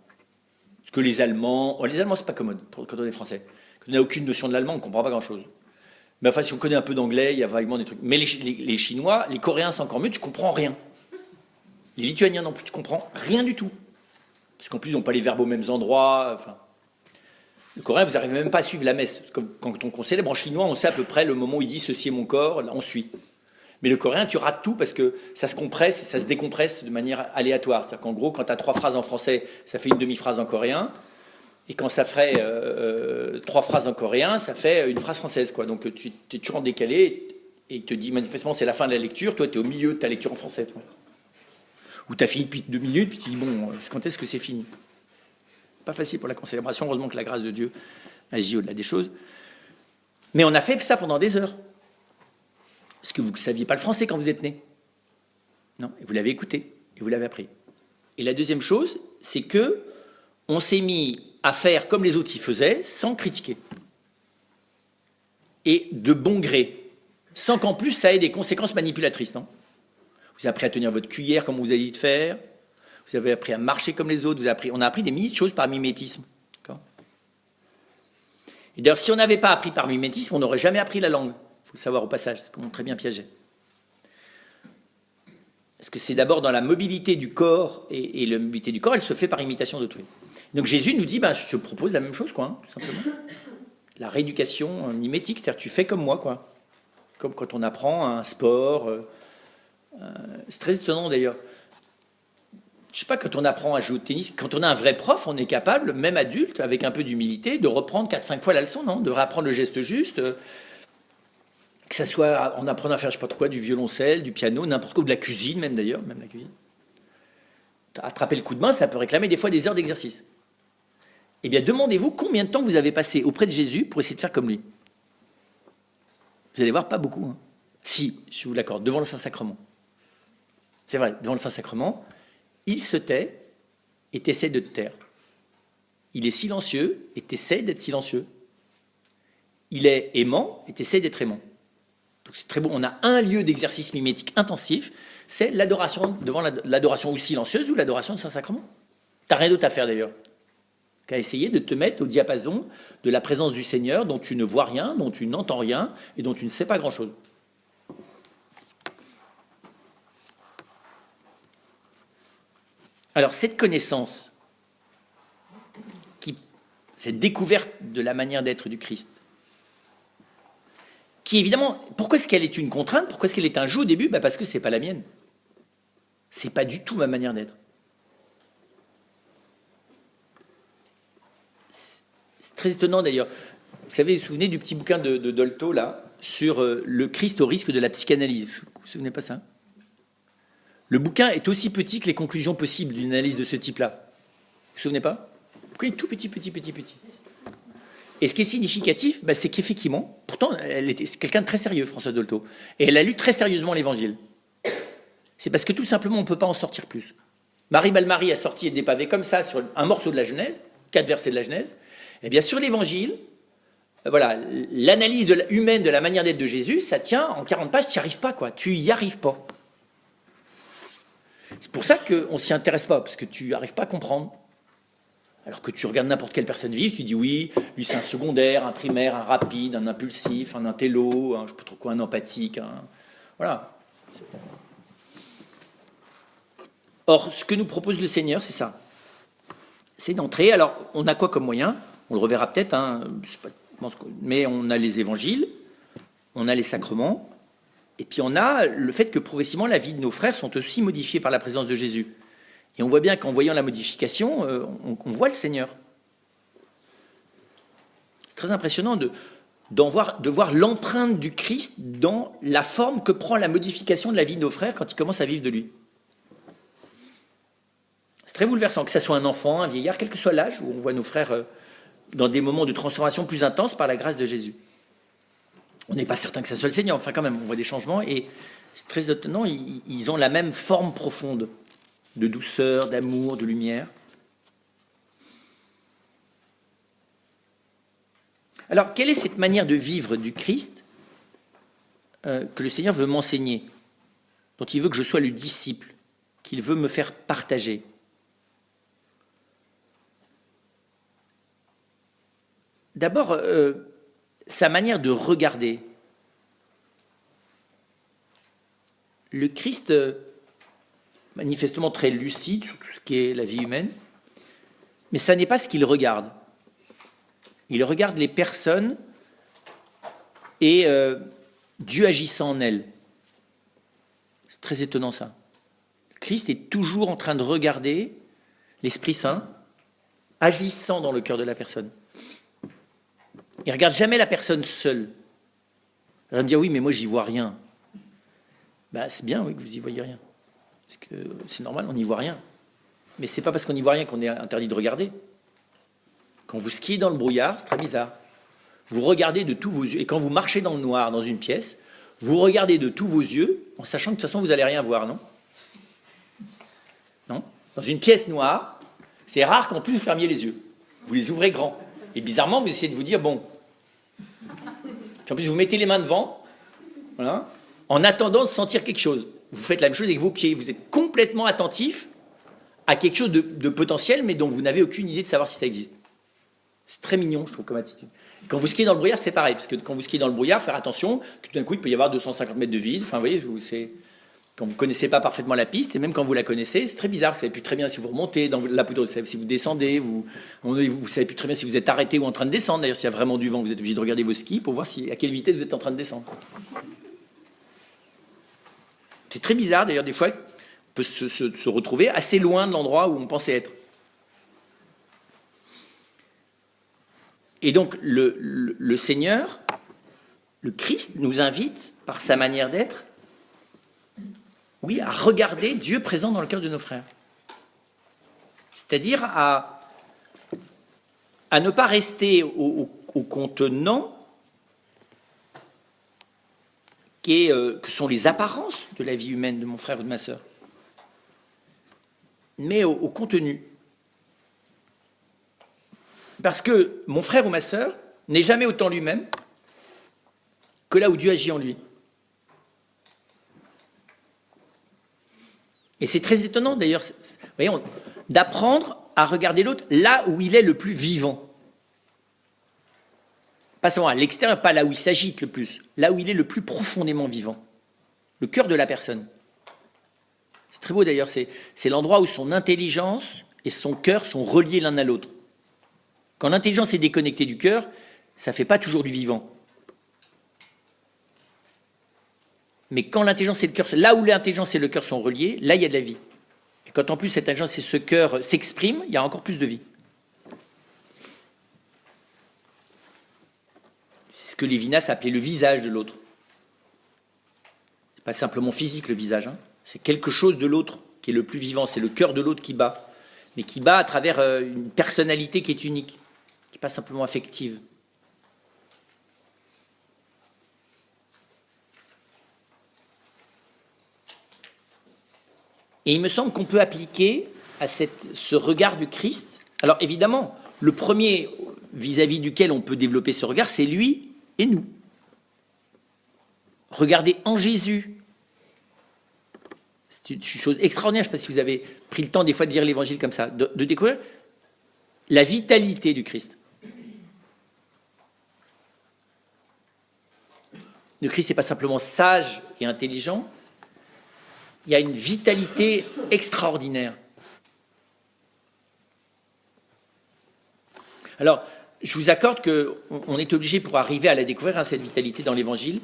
Parce que les Allemands c'est pas commode quand on est français. Quand on n'a aucune notion de l'allemand, on ne comprend pas grand-chose. Mais enfin, si on connaît un peu d'anglais, il y a vaguement des trucs. Mais les Chinois, les Coréens, c'est encore mieux, tu comprends rien. Les Lituaniens non plus, tu comprends rien du tout. Parce qu'en plus, ils n'ont pas les verbes aux mêmes endroits. Enfin, le coréen, vous n'arrivez même pas à suivre la messe. Quand on célèbre en chinois, on sait à peu près le moment où il dit « ceci est mon corps », là, on suit. Mais le coréen, tu rates tout parce que ça se compresse, ça se décompresse de manière aléatoire. C'est-à-dire qu'en gros, quand tu as 3 phrases en français, ça fait une demi-phrase en coréen. Et quand ça ferait 3 phrases en coréen, ça fait une phrase française, quoi. Donc tu es toujours en décalé et il te dit manifestement c'est la fin de la lecture, toi tu es au milieu de ta lecture en français. Toi. Ou tu as fini depuis 2 minutes, puis tu dis bon, quand est-ce que c'est fini? Pas facile pour la concélébration, heureusement que la grâce de Dieu agit au-delà des choses. Mais on a fait ça pendant des heures. Parce que vous ne saviez pas le français quand vous êtes né. Non, et vous l'avez écouté, et vous l'avez appris. Et la deuxième chose, c'est que on s'est mis à faire comme les autres y faisaient, sans critiquer. Et de bon gré. Sans qu'en plus ça ait des conséquences manipulatrices, non? Vous avez appris à tenir votre cuillère comme vous avez dit de faire. Vous avez appris à marcher comme les autres. On a appris des milliers de choses par mimétisme. Et d'ailleurs, si on n'avait pas appris par mimétisme, on n'aurait jamais appris la langue. Il faut le savoir au passage, c'est comme très bien Piaget. Parce que c'est d'abord dans la mobilité du corps, et la mobilité du corps, elle se fait par imitation d'autrui. Donc Jésus nous dit, je te propose la même chose, quoi, tout simplement. La rééducation mimétique, c'est-à-dire tu fais comme moi, quoi. Comme quand on apprend un sport. C'est très étonnant d'ailleurs. Je sais pas, quand on apprend à jouer au tennis, quand on a un vrai prof, on est capable, même adulte, avec un peu d'humilité, de reprendre 4-5 fois la leçon, non? De réapprendre le geste juste. Que ça soit en apprenant à faire, je sais pas trop quoi, du violoncelle, du piano, n'importe quoi, ou de la cuisine même d'ailleurs, même la cuisine. Attraper le coup de main, ça peut réclamer des fois des heures d'exercice. Eh bien, demandez-vous combien de temps vous avez passé auprès de Jésus pour essayer de faire comme lui. Vous allez voir, pas beaucoup. Hein. Si, je vous l'accorde, devant le Saint-Sacrement. C'est vrai, devant le Saint-Sacrement, il se tait et t'essaie de te taire. Il est silencieux et t'essaie d'être silencieux. Il est aimant et t'essaie d'être aimant. Donc c'est très beau. On a un lieu d'exercice mimétique intensif, c'est l'adoration, devant l'adoration ou silencieuse ou l'adoration du Saint-Sacrement. T'as rien d'autre à faire d'ailleurs qu'à essayer de te mettre au diapason de la présence du Seigneur dont tu ne vois rien, dont tu n'entends rien et dont tu ne sais pas grand-chose. Alors cette connaissance, cette découverte de la manière d'être du Christ, qui évidemment, pourquoi est-ce qu'elle est une contrainte? Pourquoi est-ce qu'elle est un joug au début? Parce que ce n'est pas la mienne. Ce n'est pas du tout ma manière d'être. C'est très étonnant d'ailleurs. Vous savez, vous vous souvenez du petit bouquin de Dolto, là, sur le Christ au risque de la psychanalyse. Vous vous souvenez pas ça? Le bouquin est aussi petit que les conclusions possibles d'une analyse de ce type-là. Vous vous souvenez pas? Pourquoi il est tout petit. Et ce qui est significatif, c'est qu'effectivement, pourtant, c'est quelqu'un de très sérieux, François Dolto, et elle a lu très sérieusement l'Évangile. C'est parce que tout simplement, on ne peut pas en sortir plus. Marie Balmary a sorti des pavés comme ça sur un morceau de la Genèse, 4 versets de la Genèse. Eh bien, sur l'Évangile, voilà, l'analyse humaine de la manière d'être de Jésus, ça tient en 40 pages, tu n'y arrives pas, quoi. Tu y arrives pas. C'est pour ça qu'on ne s'y intéresse pas, parce que tu n'arrives pas à comprendre. Alors que tu regardes n'importe quelle personne vive, tu dis oui, lui c'est un secondaire, un primaire, un rapide, un impulsif, un intello, je ne sais pas trop quoi, un empathique. Voilà. Or, ce que nous propose le Seigneur, c'est ça. C'est d'entrer. Alors, on a quoi comme moyen? On le reverra peut-être, mais on a les évangiles, on a les sacrements, Et puis on a le fait que progressivement la vie de nos frères sont aussi modifiées par la présence de Jésus. Et on voit bien qu'en voyant la modification, on voit le Seigneur. C'est très impressionnant de voir l'empreinte du Christ dans la forme que prend la modification de la vie de nos frères quand ils commencent à vivre de lui. C'est très bouleversant, que ce soit un enfant, un vieillard, quel que soit l'âge, où on voit nos frères dans des moments de transformation plus intenses par la grâce de Jésus. On n'est pas certain que ça soit le Seigneur, enfin quand même, on voit des changements, et c'est très étonnant, ils ont la même forme profonde de douceur, d'amour, de lumière. Alors, quelle est cette manière de vivre du Christ que le Seigneur veut m'enseigner, dont il veut que je sois le disciple, qu'il veut me faire partager? D'abord, sa manière de regarder. Le Christ, manifestement très lucide sur tout ce qui est la vie humaine, mais ça n'est pas ce qu'il regarde. Il regarde les personnes et Dieu agissant en elles. C'est très étonnant ça. Le Christ est toujours en train de regarder l'Esprit Saint agissant dans le cœur de la personne. Il ne regarde jamais la personne seule. Il va me dire, oui, mais moi, j'y vois rien. Ben, c'est bien, oui, que vous n'y voyez rien. Parce que c'est normal, on n'y voit rien. Mais ce n'est pas parce qu'on n'y voit rien qu'on est interdit de regarder. Quand vous skiez dans le brouillard, c'est très bizarre. Vous regardez de tous vos yeux. Et quand vous marchez dans le noir, dans une pièce, vous regardez de tous vos yeux, en sachant que de toute façon, vous n'allez rien voir, non? Non? Dans une pièce noire, c'est rare qu'en plus vous fermiez les yeux. Vous les ouvrez grands. Et bizarrement, vous essayez de vous dire, bon. Puis en plus, vous mettez les mains devant, voilà, en attendant de sentir quelque chose. Vous faites la même chose avec vos pieds. Vous êtes complètement attentif à quelque chose de potentiel, mais dont vous n'avez aucune idée de savoir si ça existe. C'est très mignon, je trouve, comme attitude. Quand vous skiez dans le brouillard, c'est pareil, parce que quand vous skiez dans le brouillard, faire attention, que tout d'un coup, il peut y avoir 250 mètres de vide. Enfin, vous voyez, quand vous ne connaissez pas parfaitement la piste, et même quand vous la connaissez, c'est très bizarre. Vous ne savez plus très bien si vous remontez dans la poudre, si vous descendez, vous ne savez plus très bien si vous êtes arrêté ou en train de descendre. D'ailleurs, s'il y a vraiment du vent, vous êtes obligé de regarder vos skis pour voir à quelle vitesse vous êtes en train de descendre. C'est très bizarre, d'ailleurs, des fois, on peut se retrouver assez loin de l'endroit où on pensait être. Et donc, le Seigneur, le Christ, nous invite, par sa manière d'être, oui, à regarder Dieu présent dans le cœur de nos frères. C'est-à-dire à ne pas rester au contenant que sont les apparences de la vie humaine de mon frère ou de ma sœur, mais au contenu. Parce que mon frère ou ma sœur n'est jamais autant lui-même que là où Dieu agit en lui. Et c'est très étonnant d'ailleurs, d'apprendre à regarder l'autre là où il est le plus vivant. Pas seulement à l'extérieur, pas là où il s'agite le plus, là où il est le plus profondément vivant. Le cœur de la personne. C'est très beau d'ailleurs, c'est l'endroit où son intelligence et son cœur sont reliés l'un à l'autre. Quand l'intelligence est déconnectée du cœur, ça ne fait pas toujours du vivant. Mais quand l'intelligence et le cœur, là où l'intelligence et le cœur sont reliés, là il y a de la vie. Et quand en plus cette intelligence et ce cœur s'expriment, il y a encore plus de vie. C'est ce que Lévinas appelait le visage de l'autre. C'est pas simplement physique le visage, hein. C'est quelque chose de l'autre qui est le plus vivant, c'est le cœur de l'autre qui bat, mais qui bat à travers une personnalité qui est unique, qui n'est pas simplement affective. Et il me semble qu'on peut appliquer à ce regard du Christ. Alors évidemment, le premier vis-à-vis duquel on peut développer ce regard, c'est lui et nous. Regardez en Jésus. C'est une chose extraordinaire. Je ne sais pas si vous avez pris le temps des fois de lire l'Évangile comme ça, de découvrir la vitalité du Christ. Le Christ n'est pas simplement sage et intelligent, il y a une vitalité extraordinaire. Alors, je vous accorde qu'on est obligé, pour arriver à la découvrir, cette vitalité dans l'Évangile,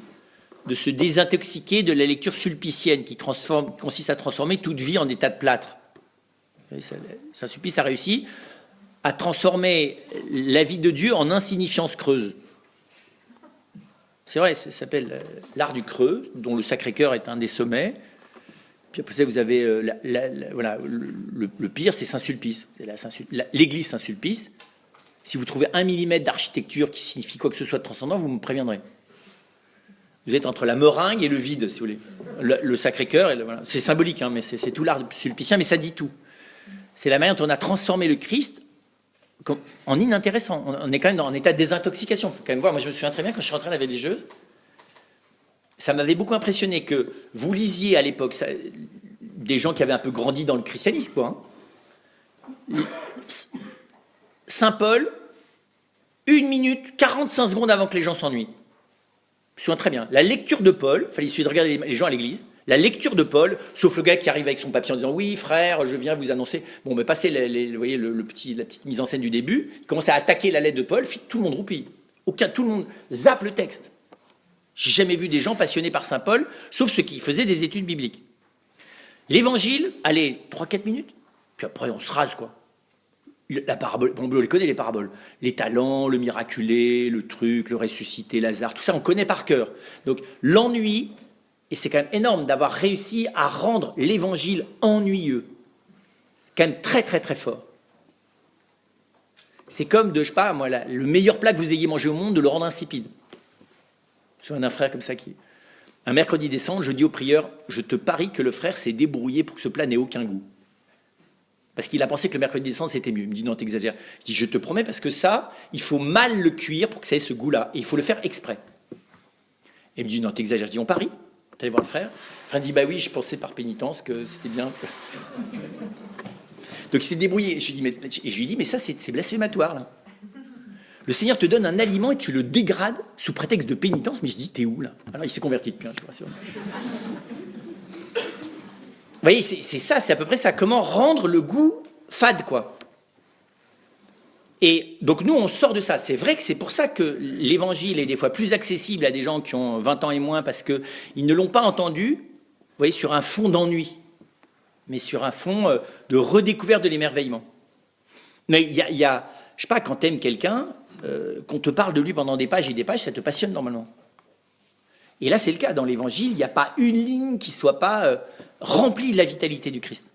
de se désintoxiquer de la lecture sulpicienne qui consiste à transformer toute vie en état de plâtre. Saint-Sulpice a réussi à transformer la vie de Dieu en insignifiance creuse. C'est vrai, ça s'appelle l'art du creux, dont le Sacré-Cœur est un des sommets. Puis après ça, vous avez voilà, le pire, c'est Saint-Sulpice, l'église Saint-Sulpice. Si vous trouvez 1 millimètre d'architecture qui signifie quoi que ce soit de transcendant, vous me préviendrez. Vous êtes entre la meringue et le vide, si vous voulez. Le Sacré-Cœur, voilà. C'est symbolique, hein, mais c'est tout l'art sulpicien, mais ça dit tout. C'est la manière dont on a transformé le Christ en inintéressant. On est quand même dans un état de désintoxication. Il faut quand même voir. Moi, je me souviens très bien quand je suis rentré à la religieuse, ça m'avait beaucoup impressionné que vous lisiez à l'époque des gens qui avaient un peu grandi dans le christianisme, quoi. Hein. Saint Paul, 1 minute, 45 secondes avant que les gens s'ennuient. Je me souviens très bien. La lecture de Paul, il fallait essayer de regarder les gens à l'église. La lecture de Paul, sauf le gars qui arrive avec son papier en disant « Oui, frère, je viens vous annoncer. » Bon, mais passez vous voyez, la petite mise en scène du début, il commence à attaquer la lettre de Paul, tout le monde roupille. Tout le monde zappe le texte. J'ai jamais vu des gens passionnés par Saint Paul, sauf ceux qui faisaient des études bibliques. L'évangile, allez, 3-4 minutes, puis après on se rase, quoi. La parabole, on les connaît, les paraboles. Les talents, le miraculé, le truc, le ressuscité, Lazare, tout ça, on connaît par cœur. Donc l'ennui, et c'est quand même énorme d'avoir réussi à rendre l'évangile ennuyeux. C'est quand même très, très, très fort. C'est comme de, je sais pas, moi, le meilleur plat que vous ayez mangé au monde, de le rendre insipide. Je me souviens d'un frère comme ça qui, un mercredi des Cendres, je dis au prieur, je te parie que le frère s'est débrouillé pour que ce plat n'ait aucun goût. Parce qu'il a pensé que le mercredi des Cendres, c'était mieux. Il me dit, non, t'exagères. Je dis, je te promets, parce que ça, il faut mal le cuire pour que ça ait ce goût-là. Et il faut le faire exprès. Et il me dit, non, t'exagères. Je dis, on parie. T'allais voir le frère. Le frère me dit, bah oui, je pensais par pénitence que c'était bien. Donc il s'est débrouillé. Je lui dis, mais ça, c'est blasphématoire, là. Le Seigneur te donne un aliment et tu le dégrades sous prétexte de pénitence. Mais je dis, t'es où, là? Alors il s'est converti depuis, hein, je vous rassure. Vous voyez, c'est ça, c'est à peu près ça. Comment rendre le goût fade, quoi. Et donc nous, on sort de ça. C'est vrai que c'est pour ça que l'évangile est des fois plus accessible à des gens qui ont 20 ans et moins, parce qu'ils ne l'ont pas entendu, vous voyez, sur un fond d'ennui, mais sur un fond de redécouverte de l'émerveillement. Mais il y a, je sais pas, quand tu aimes quelqu'un, qu'on te parle de lui pendant des pages et des pages, ça te passionne normalement. Et là, c'est le cas. Dans l'évangile, il n'y a pas une ligne qui ne soit pas remplie de la vitalité du Christ.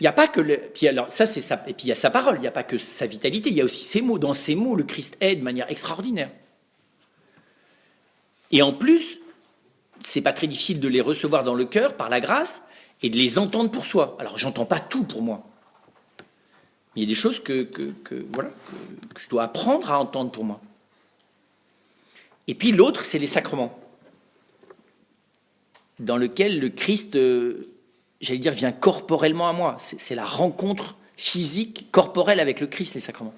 Il n'y a pas que puis alors, ça, c'est ça. Et puis il y a sa parole, il n'y a pas que sa vitalité, il y a aussi ses mots. Dans ses mots, le Christ est de manière extraordinaire. Et en plus, c'est pas très difficile de les recevoir dans le cœur par la grâce et de les entendre pour soi. Alors, j'entends pas tout pour moi. Mais il y a des choses que je dois apprendre à entendre pour moi. Et puis l'autre, c'est les sacrements, dans lequel le Christ, j'allais dire, vient corporellement à moi. C'est la rencontre physique, corporelle avec le Christ, les sacrements.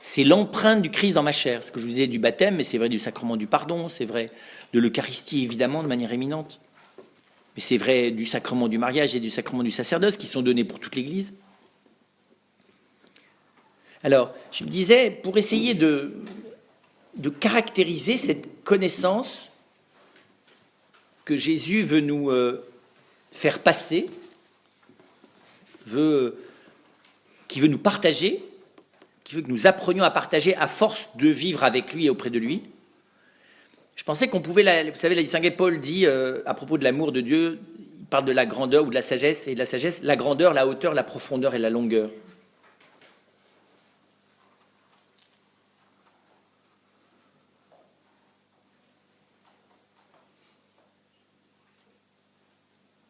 C'est l'empreinte du Christ dans ma chair. Ce que je vous disais du baptême, mais c'est vrai du sacrement du pardon, c'est vrai de l'Eucharistie, évidemment, de manière éminente. Mais c'est vrai du sacrement du mariage et du sacrement du sacerdoce qui sont donnés pour toute l'Église. Alors, je me disais, pour essayer de caractériser cette connaissance que Jésus veut nous faire passer, qui veut nous partager, qui veut que nous apprenions à partager à force de vivre avec lui et auprès de lui. Je pensais qu'on pouvait, vous savez, Saint Paul dit à propos de l'amour de Dieu, il parle de la grandeur ou de la sagesse, et de la sagesse, la grandeur, la hauteur, la profondeur et la longueur.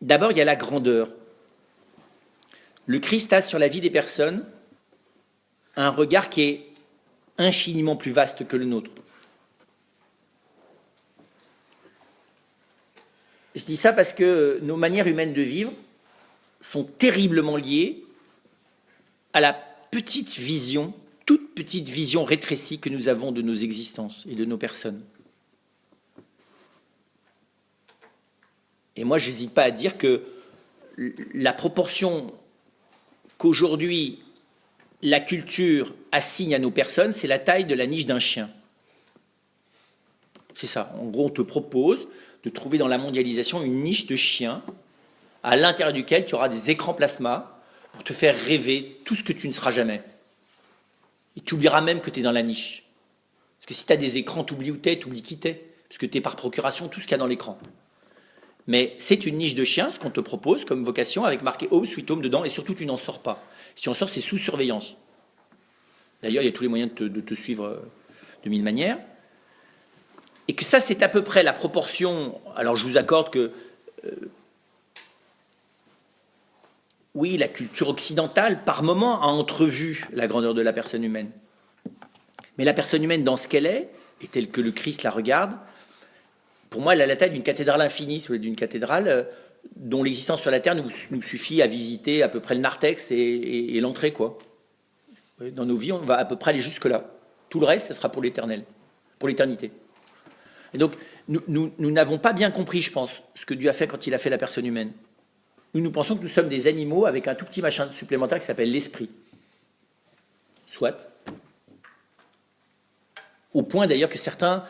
D'abord, il y a la grandeur. Le Christ a sur la vie des personnes un regard qui est infiniment plus vaste que le nôtre. Je dis ça parce que nos manières humaines de vivre sont terriblement liées à la petite vision, toute petite vision rétrécie que nous avons de nos existences et de nos personnes. Et moi, je n'hésite pas à dire que la proportion qu'aujourd'hui la culture assigne à nos personnes, c'est la taille de la niche d'un chien. C'est ça. En gros, on te propose de trouver dans la mondialisation une niche de chiens à l'intérieur duquel tu auras des écrans plasma pour te faire rêver tout ce que tu ne seras jamais. Et tu oublieras même que tu es dans la niche. Parce que si tu as des écrans, tu oublies où tu es, tu oublies qui tu es. Parce que tu es par procuration tout ce qu'il y a dans l'écran. Mais c'est une niche de chien, ce qu'on te propose comme vocation, avec marqué Home Sweet Home dedans, et surtout tu n'en sors pas. Si tu en sors, c'est sous surveillance. D'ailleurs, il y a tous les moyens de te suivre de mille manières. Et que ça, c'est à peu près la proportion. Alors, je vous accorde que, oui, la culture occidentale, par moment, a entrevu la grandeur de la personne humaine. Mais la personne humaine, dans ce qu'elle est, et telle que le Christ la regarde, pour moi, elle a la taille d'une cathédrale infinie, d'une cathédrale dont l'existence sur la Terre nous suffit à visiter à peu près le narthex et l'entrée, quoi. Dans nos vies, on va à peu près aller jusque-là. Tout le reste, ça sera pour l'éternel, pour l'éternité. Et donc, nous n'avons pas bien compris, je pense, ce que Dieu a fait quand il a fait la personne humaine. Nous pensons que nous sommes des animaux avec un tout petit machin supplémentaire qui s'appelle l'esprit. Soit. Au point d'ailleurs que certains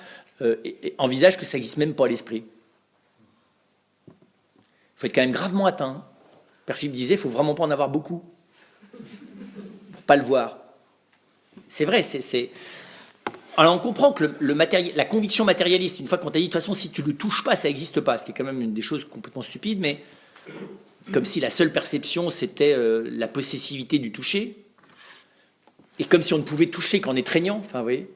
envisagent que ça n'existe même pas l'esprit. Il faut être quand même gravement atteint. Père Philippe disait, il ne faut vraiment pas en avoir beaucoup. Pour ne pas le voir. C'est vrai, Alors on comprend que la conviction matérialiste, une fois qu'on t'a dit, de toute façon, si tu ne le touches pas, ça n'existe pas, ce qui est quand même une des choses complètement stupides, mais comme si la seule perception, c'était la possessivité du toucher, et comme si on ne pouvait toucher qu'en étreignant, enfin, vous voyez.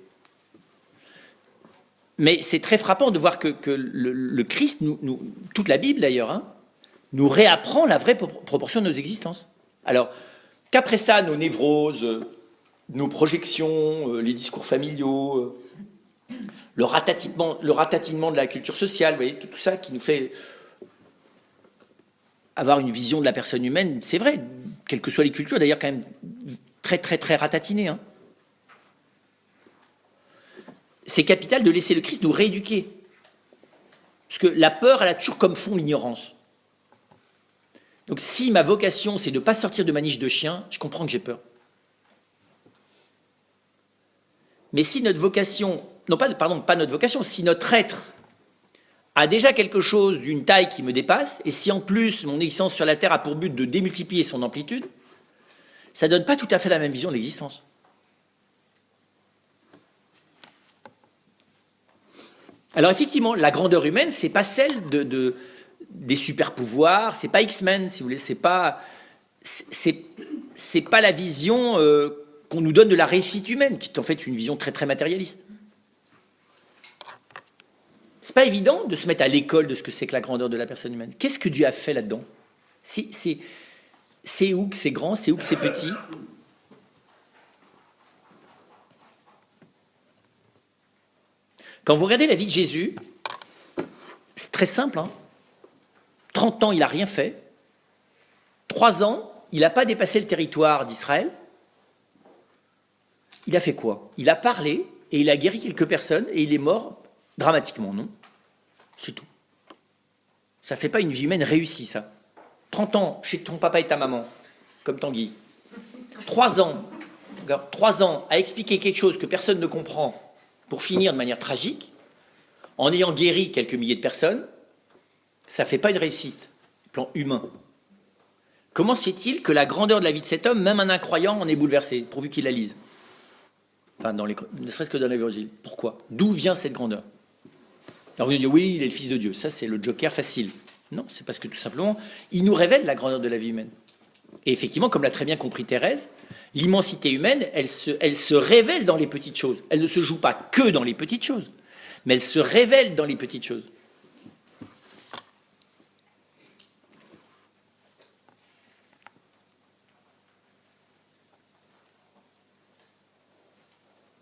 Mais c'est très frappant de voir que le Christ, toute la Bible d'ailleurs, hein, nous réapprend la vraie proportion de nos existences. Alors, qu'après ça, nos névroses, nos projections, les discours familiaux, le ratatinement de la culture sociale, vous voyez, tout ça qui nous fait avoir une vision de la personne humaine, c'est vrai, quelles que soient les cultures, d'ailleurs quand même très très très ratatinées. Hein. C'est capital de laisser le Christ nous rééduquer. Parce que la peur, elle a toujours comme fond l'ignorance. Donc si ma vocation, c'est de ne pas sortir de ma niche de chien, je comprends que j'ai peur. Mais si notre vocation, pas notre vocation, si notre être a déjà quelque chose d'une taille qui me dépasse, et si en plus mon existence sur la Terre a pour but de démultiplier son amplitude, ça ne donne pas tout à fait la même vision de l'existence. Alors effectivement, la grandeur humaine, c'est pas celle des super-pouvoirs, c'est pas X-Men, si vous voulez, c'est pas la vision qu'on nous donne de la réussite humaine, qui est en fait une vision très très matérialiste. C'est pas évident de se mettre à l'école de ce que c'est que la grandeur de la personne humaine. Qu'est-ce que Dieu a fait là-dedans ? C'est où que c'est grand, c'est où que c'est petit ? Quand vous regardez la vie de Jésus, c'est très simple. Hein. 30 ans, il n'a rien fait. 3 ans, il n'a pas dépassé le territoire d'Israël. Il a fait quoi ? Il a parlé et il a guéri quelques personnes et il est mort dramatiquement, non ? C'est tout. Ça ne fait pas une vie humaine réussie, ça. 30 ans chez ton papa et ta maman, comme Tanguy. 3 ans à expliquer quelque chose que personne ne comprend pour finir de manière tragique, en ayant guéri quelques milliers de personnes, ça ne fait pas une réussite, au plan humain. Comment se fait-il que la grandeur de la vie de cet homme, même un incroyant, en est bouleversé, pourvu qu'il la lise ? Enfin, ne serait-ce que dans l'Évangile. Pourquoi ? D'où vient cette grandeur ? Alors vous nous dites, oui, il est le Fils de Dieu. Ça, c'est le joker facile. Non, c'est parce que tout simplement, il nous révèle la grandeur de la vie humaine. Et effectivement, comme l'a très bien compris Thérèse, l'immensité humaine, elle se révèle dans les petites choses. Elle ne se joue pas que dans les petites choses, mais elle se révèle dans les petites choses.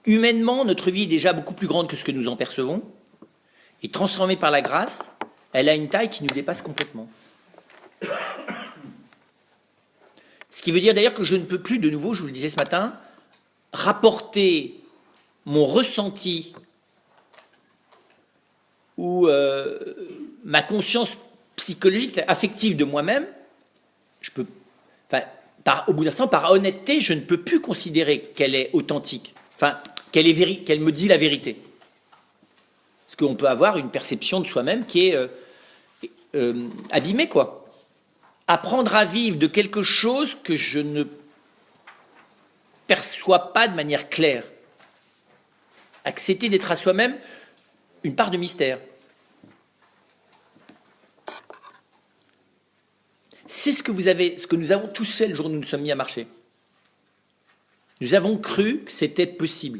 Humainement, notre vie est déjà beaucoup plus grande que ce que nous en percevons. Et transformée par la grâce, elle a une taille qui nous dépasse complètement. Ce qui veut dire d'ailleurs que je ne peux plus, de nouveau, je vous le disais ce matin, rapporter mon ressenti ou ma conscience psychologique, affective de moi-même. Au bout d'un instant, par honnêteté, je ne peux plus considérer qu'elle est authentique, qu'elle me dit la vérité. Parce qu'on peut avoir une perception de soi-même qui est abîmée, quoi. Apprendre à vivre de quelque chose que je ne perçois pas de manière claire. Accepter d'être à soi-même une part de mystère. C'est ce que nous avons tous fait le jour où nous nous sommes mis à marcher. Nous avons cru que c'était possible,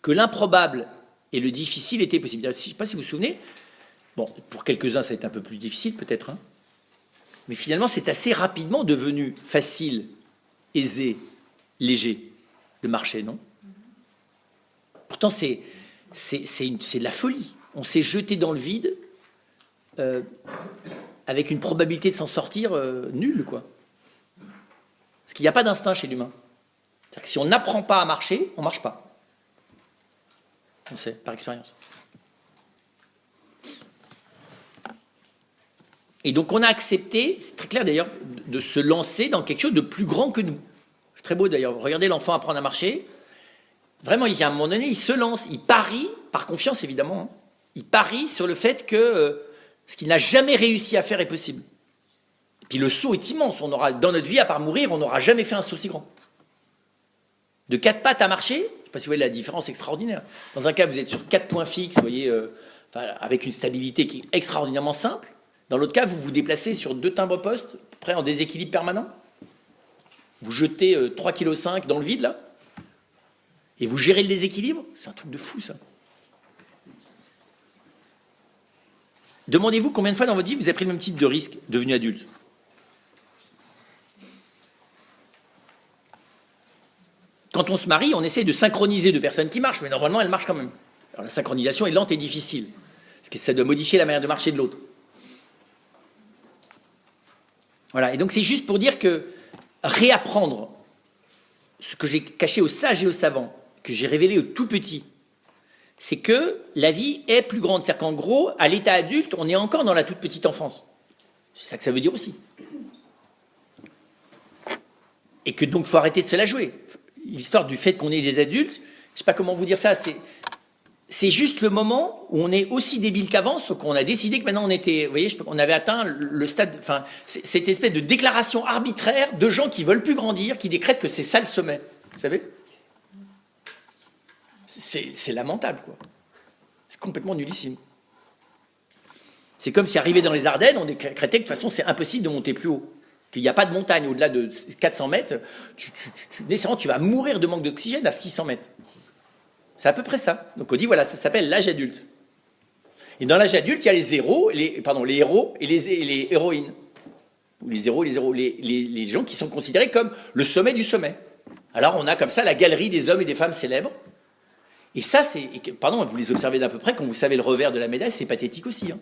que l'improbable et le difficile étaient possibles. Je ne sais pas si vous vous souvenez, bon, pour quelques-uns ça a été un peu plus difficile peut-être, hein, mais finalement c'est assez rapidement devenu facile, aisé, léger de marcher, non? Pourtant c'est de la folie. On s'est jeté dans le vide avec une probabilité de s'en sortir nulle, quoi. Parce qu'il n'y a pas d'instinct chez l'humain. C'est-à-dire que si on n'apprend pas à marcher, on ne marche pas. On sait, par expérience. Et donc on a accepté, c'est très clair d'ailleurs, de se lancer dans quelque chose de plus grand que nous. C'est très beau d'ailleurs. Regardez l'enfant apprendre à marcher. Vraiment, il y a un moment donné, il se lance, il parie, par confiance évidemment, hein, il parie sur le fait que ce qu'il n'a jamais réussi à faire est possible. Et puis le saut est immense. On aura, dans notre vie, à part mourir, on n'aura jamais fait un saut si grand. De 4 pattes à marcher, je ne sais pas si vous voyez la différence extraordinaire. Dans un cas, vous êtes sur 4 points fixes, vous voyez, avec une stabilité qui est extraordinairement simple. Dans l'autre cas, vous vous déplacez sur 2 timbres-postes, près en déséquilibre permanent. Vous jetez 3,5 kg dans le vide, là. Et vous gérez le déséquilibre. C'est un truc de fou, ça. Demandez-vous combien de fois dans votre vie vous avez pris le même type de risque devenu adulte. Quand on se marie, on essaie de synchroniser 2 personnes qui marchent, mais normalement, elles marchent quand même. Alors la synchronisation est lente et difficile, parce que ça doit modifier la manière de marcher de l'autre. Voilà, et donc c'est juste pour dire que réapprendre ce que j'ai caché aux sages et aux savants, que j'ai révélé aux tout petits, c'est que la vie est plus grande. C'est-à-dire qu'en gros, à l'état adulte, on est encore dans la toute petite enfance. C'est ça que ça veut dire aussi. Et que donc, il faut arrêter de se la jouer. L'histoire du fait qu'on est des adultes, je ne sais pas comment vous dire ça, c'est juste le moment où on est aussi débile qu'avant, sauf qu'on a décidé que maintenant on était, vous voyez, on avait atteint le stade, enfin, cette espèce de déclaration arbitraire de gens qui veulent plus grandir, qui décrètent que c'est ça le sommet. Vous savez ? C'est lamentable, quoi. C'est complètement nullissime. C'est comme si arrivé dans les Ardennes, on décrétait que de toute façon c'est impossible de monter plus haut. Qu'il n'y a pas de montagne au-delà de 400 mètres, nécessairement tu vas mourir de manque d'oxygène à 600 mètres. C'est à peu près ça. Donc on dit voilà, ça s'appelle l'âge adulte. Et dans l'âge adulte, il y a les héros et les héroïnes. Ou les héros et les gens qui sont considérés comme le sommet du sommet. Alors on a comme ça la galerie des hommes et des femmes célèbres. Et ça, pardon, vous les observez d'à peu près, quand vous savez le revers de la médaille, c'est pathétique aussi. Hein.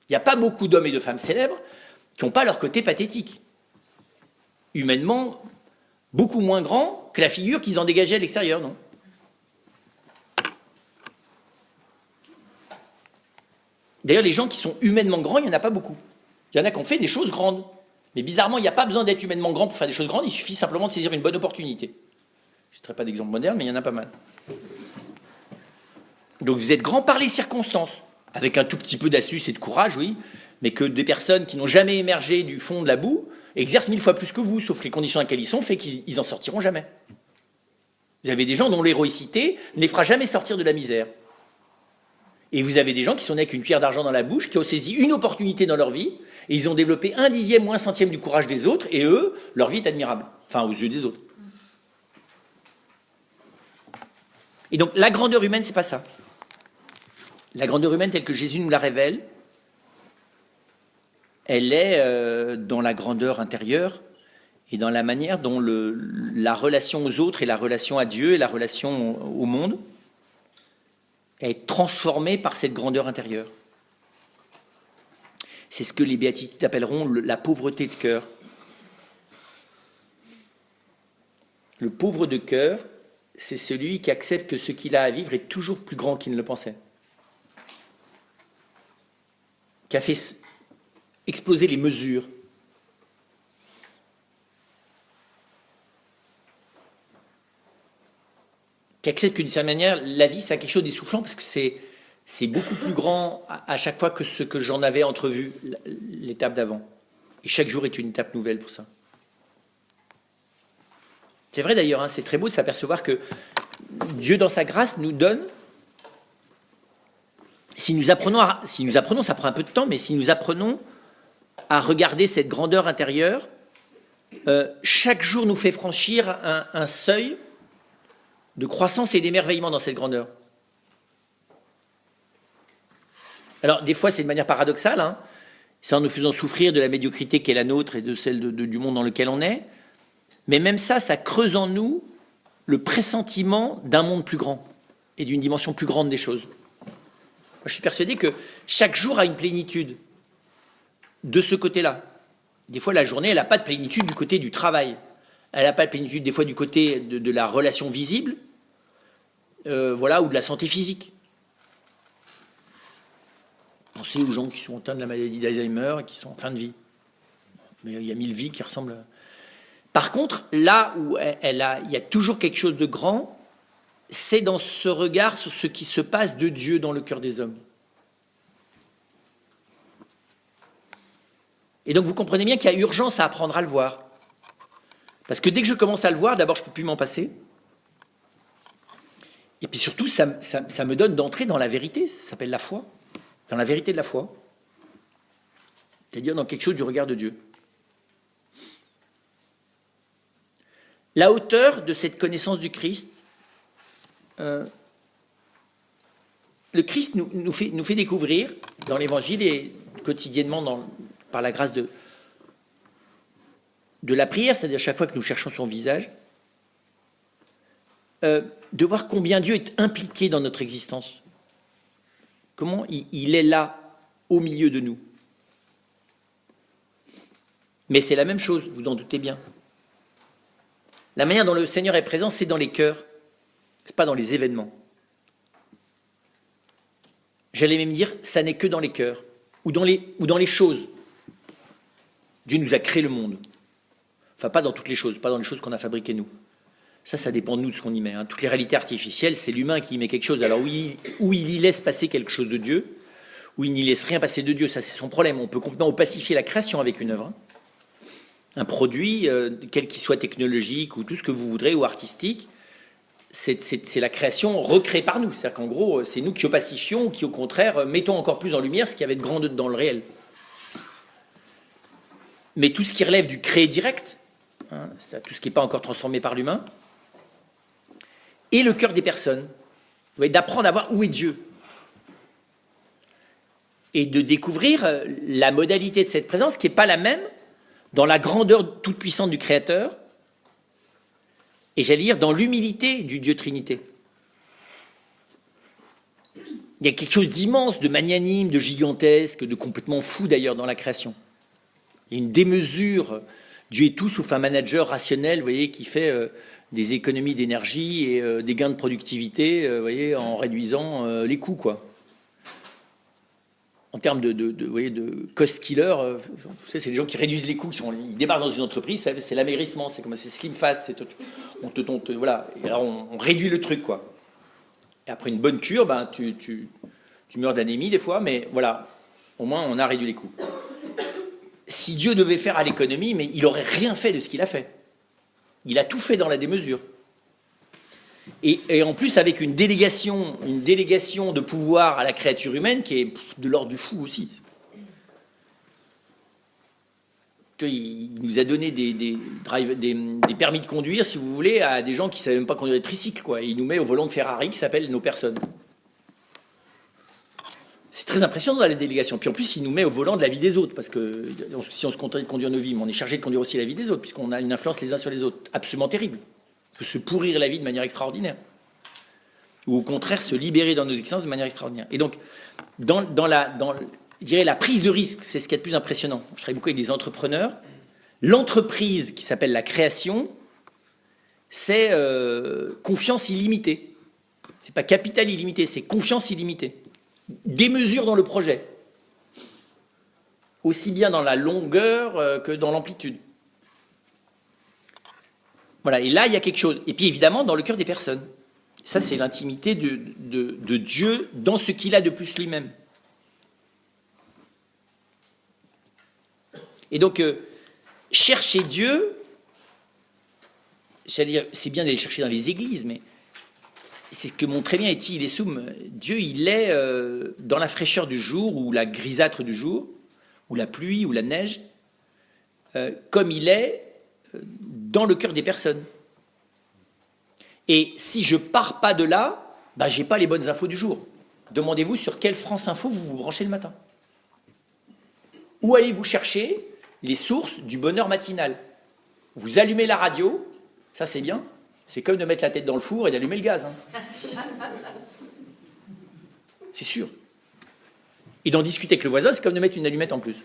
Il n'y a pas beaucoup d'hommes et de femmes célèbres qui n'ont pas leur côté pathétique. Humainement, beaucoup moins grand que la figure qu'ils en dégageaient à l'extérieur, non ? D'ailleurs, les gens qui sont humainement grands, il n'y en a pas beaucoup. Il y en a qui ont fait des choses grandes. Mais bizarrement, il n'y a pas besoin d'être humainement grand pour faire des choses grandes, il suffit simplement de saisir une bonne opportunité. Je ne citerai pas d'exemple moderne, mais il y en a pas mal. Donc vous êtes grand par les circonstances, avec un tout petit peu d'astuce et de courage, oui, mais que des personnes qui n'ont jamais émergé du fond de la boue exercent 1000 fois plus que vous, sauf les conditions dans lesquelles ils sont, fait qu'ils en sortiront jamais. Vous avez des gens dont l'héroïcité ne les fera jamais sortir de la misère. Et vous avez des gens qui sont nés avec une cuillère d'argent dans la bouche, qui ont saisi une opportunité dans leur vie, et ils ont développé 1/10 ou 1/100 du courage des autres, et eux, leur vie est admirable, enfin aux yeux des autres. Et donc la grandeur humaine, c'est pas ça. La grandeur humaine telle que Jésus nous la révèle, elle est dans la grandeur intérieure et dans la manière dont la relation aux autres et la relation à Dieu et la relation au monde est transformée par cette grandeur intérieure. C'est ce que les béatitudes appelleront la pauvreté de cœur. Le pauvre de cœur, c'est celui qui accepte que ce qu'il a à vivre est toujours plus grand qu'il ne le pensait. Qui a fait exploser les mesures. qui acceptent que d'une certaine manière, la vie, c'est quelque chose d'essoufflant parce que c'est beaucoup plus grand à chaque fois que ce que j'en avais entrevu l'étape d'avant. Et chaque jour est une étape nouvelle pour ça. C'est vrai d'ailleurs, hein, c'est très beau de s'apercevoir que Dieu, dans sa grâce, nous donne, si nous apprenons, ça prend un peu de temps, mais si nous apprenons à regarder cette grandeur intérieure, chaque jour nous fait franchir un seuil de croissance et d'émerveillement dans cette grandeur. Alors, des fois, c'est de manière paradoxale, hein, c'est en nous faisant souffrir de la médiocrité qui est la nôtre et de celle du monde dans lequel on est, mais même ça creuse en nous le pressentiment d'un monde plus grand et d'une dimension plus grande des choses. Moi, je suis persuadé que chaque jour a une plénitude de ce côté-là. Des fois, la journée, elle n'a pas de plénitude du côté du travail. Elle n'a pas de plénitude, des fois, du côté de la relation visible, ou de la santé physique. Pensez aux gens qui sont atteints de la maladie d'Alzheimer et qui sont en fin de vie. Mais il y a 1000 vies qui ressemblent. Par contre, là où il y a toujours quelque chose de grand, c'est dans ce regard sur ce qui se passe de Dieu dans le cœur des hommes. Et donc vous comprenez bien qu'il y a urgence à apprendre à le voir. Parce que dès que je commence à le voir, d'abord je ne peux plus m'en passer. Et puis surtout, ça me donne d'entrer dans la vérité, ça s'appelle la foi. Dans la vérité de la foi. C'est-à-dire dans quelque chose du regard de Dieu. La hauteur de cette connaissance du Christ, le Christ nous fait découvrir dans l'Évangile et quotidiennement par la grâce de la prière, c'est-à-dire chaque fois que nous cherchons son visage, de voir combien Dieu est impliqué dans notre existence. Comment il est là, au milieu de nous. Mais c'est la même chose, vous en doutez bien. La manière dont le Seigneur est présent, c'est dans les cœurs, c'est pas dans les événements. J'allais même dire, ça n'est que dans les cœurs, ou dans les choses. Dieu nous a créé le monde. Enfin, pas dans toutes les choses, pas dans les choses qu'on a fabriquées nous. Ça dépend de nous, de ce qu'on y met. Hein. Toutes les réalités artificielles, c'est l'humain qui y met quelque chose. Alors, où il y laisse passer quelque chose de Dieu, où il n'y laisse rien passer de Dieu, ça c'est son problème. On peut complètement opacifier la création avec une œuvre. Hein. Un produit, quel qu'il soit technologique, ou tout ce que vous voudrez, ou artistique, c'est la création recréée par nous. C'est-à-dire qu'en gros, c'est nous qui opacifions, qui au contraire, mettons encore plus en lumière ce qu'il y avait de grand dans le réel. Mais tout ce qui relève du créé direct, hein, c'est-à-dire tout ce qui n'est pas encore transformé par l'humain, et le cœur des personnes, d'apprendre à voir où est Dieu. Et de découvrir la modalité de cette présence qui n'est pas la même dans la grandeur toute puissante du Créateur, et j'allais dire dans l'humilité du Dieu Trinité. Il y a quelque chose d'immense, de magnanime, de gigantesque, de complètement fou d'ailleurs dans la création. Il y a une démesure. Dieu est tout sauf un manager rationnel, vous voyez, qui fait des économies d'énergie et des gains de productivité, vous voyez, en réduisant les coûts, quoi. En termes de cost killer, c'est des gens qui réduisent les coûts, ils débarquent dans une entreprise, c'est l'amaigrissement, c'est slim fast, voilà. Et alors on réduit le truc, quoi. Et après une bonne cure, ben, tu meurs d'anémie des fois, mais voilà, au moins on a réduit les coûts. Si Dieu devait faire à l'économie, mais il n'aurait rien fait de ce qu'il a fait. Il a tout fait dans la démesure. Et en plus avec une délégation de pouvoir à la créature humaine qui est de l'ordre du fou aussi. Il nous a donné des permis de conduire, si vous voulez, à des gens qui ne savaient même pas conduire des tricycles, quoi. Et il nous met au volant de Ferrari qui s'appelle nos personnes. C'est très impressionnant dans la délégation. Puis en plus, il nous met au volant de la vie des autres, parce que si on se contente de conduire nos vies, mais on est chargé de conduire aussi la vie des autres, puisqu'on a une influence les uns sur les autres absolument terrible. On peut se pourrir la vie de manière extraordinaire. Ou au contraire, se libérer dans nos existences de manière extraordinaire. Et donc, je dirais la prise de risque, c'est ce qui est le plus impressionnant. Je travaille beaucoup avec des entrepreneurs. L'entreprise qui s'appelle la création, c'est confiance illimitée. C'est pas capital illimité, c'est confiance illimitée. Des mesures dans le projet. Aussi bien dans la longueur que dans l'amplitude. Voilà, et là, il y a quelque chose. Et puis évidemment, dans le cœur des personnes. Ça, c'est l'intimité de Dieu dans ce qu'il a de plus lui-même. Et donc, chercher Dieu, j'allais dire, c'est bien d'aller chercher dans les églises, mais c'est ce que montrait bien Eti Ilesum. Dieu, il est dans la fraîcheur du jour, ou la grisâtre du jour, ou la pluie, ou la neige, comme il est dans le cœur des personnes. Et si je pars pas de là, ben, j'ai pas les bonnes infos du jour. Demandez-vous sur quelle France Info vous vous branchez le matin. Où allez-vous chercher les sources du bonheur matinal? Vous allumez la radio, ça c'est bien, c'est comme de mettre la tête dans le four et d'allumer le gaz. C'est sûr. Et d'en discuter avec le voisin, c'est comme de mettre une allumette en plus.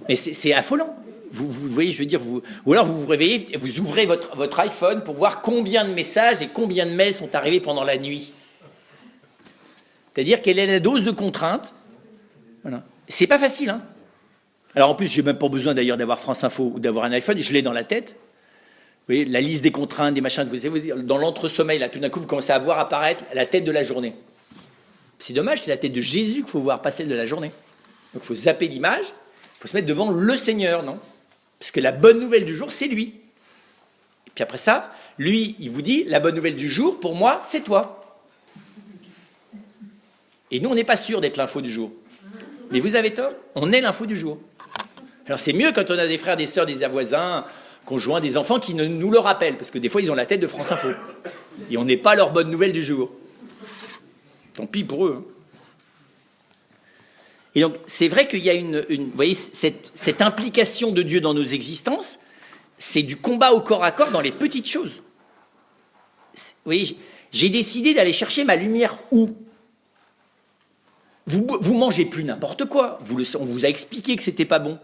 Mais c'est affolant. Vous voyez, je veux dire, ou alors vous vous réveillez, vous ouvrez votre iPhone pour voir combien de messages et combien de mails sont arrivés pendant la nuit. C'est-à-dire quelle est la dose de contrainte. Voilà. C'est pas facile, hein. Alors en plus, j'ai même pas besoin d'ailleurs d'avoir France Info ou d'avoir un iPhone, je l'ai dans la tête. Vous voyez, la liste des contraintes, des machins, dans l'entre-sommeil, là, tout d'un coup, vous commencez à voir apparaître la tête de la journée. C'est dommage, c'est la tête de Jésus qu'il faut voir, pas celle de la journée. Donc il faut zapper l'image, il faut se mettre devant le Seigneur, non? Parce que la bonne nouvelle du jour, c'est lui. Et puis après ça, lui, il vous dit, la bonne nouvelle du jour, pour moi, c'est toi. Et nous, on n'est pas sûr d'être l'info du jour. Mais vous avez tort, on est l'info du jour. Alors c'est mieux quand on a des frères, des sœurs, des voisins, conjoints, des enfants qui nous le rappellent, parce que des fois, ils ont la tête de France Info. Et on n'est pas leur bonne nouvelle du jour. Tant pis pour eux. Et donc, c'est vrai qu'il y a vous voyez, cette implication de Dieu dans nos existences, c'est du combat au corps à corps dans les petites choses. Vous voyez, j'ai décidé d'aller chercher ma lumière où? Vous mangez plus n'importe quoi. On vous a expliqué que c'était pas bon.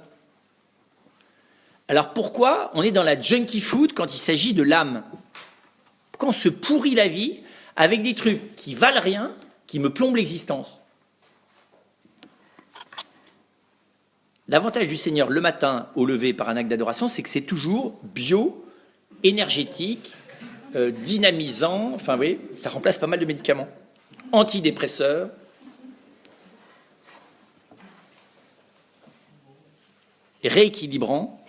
Alors pourquoi on est dans la junkie food quand il s'agit de l'âme? Pourquoi on se pourrit la vie avec des trucs qui valent rien, qui me plombent l'existence? L'avantage du Seigneur le matin au lever par un acte d'adoration, c'est que c'est toujours bio, énergétique, dynamisant. Enfin, vous voyez, ça remplace pas mal de médicaments. Antidépresseurs. Rééquilibrant.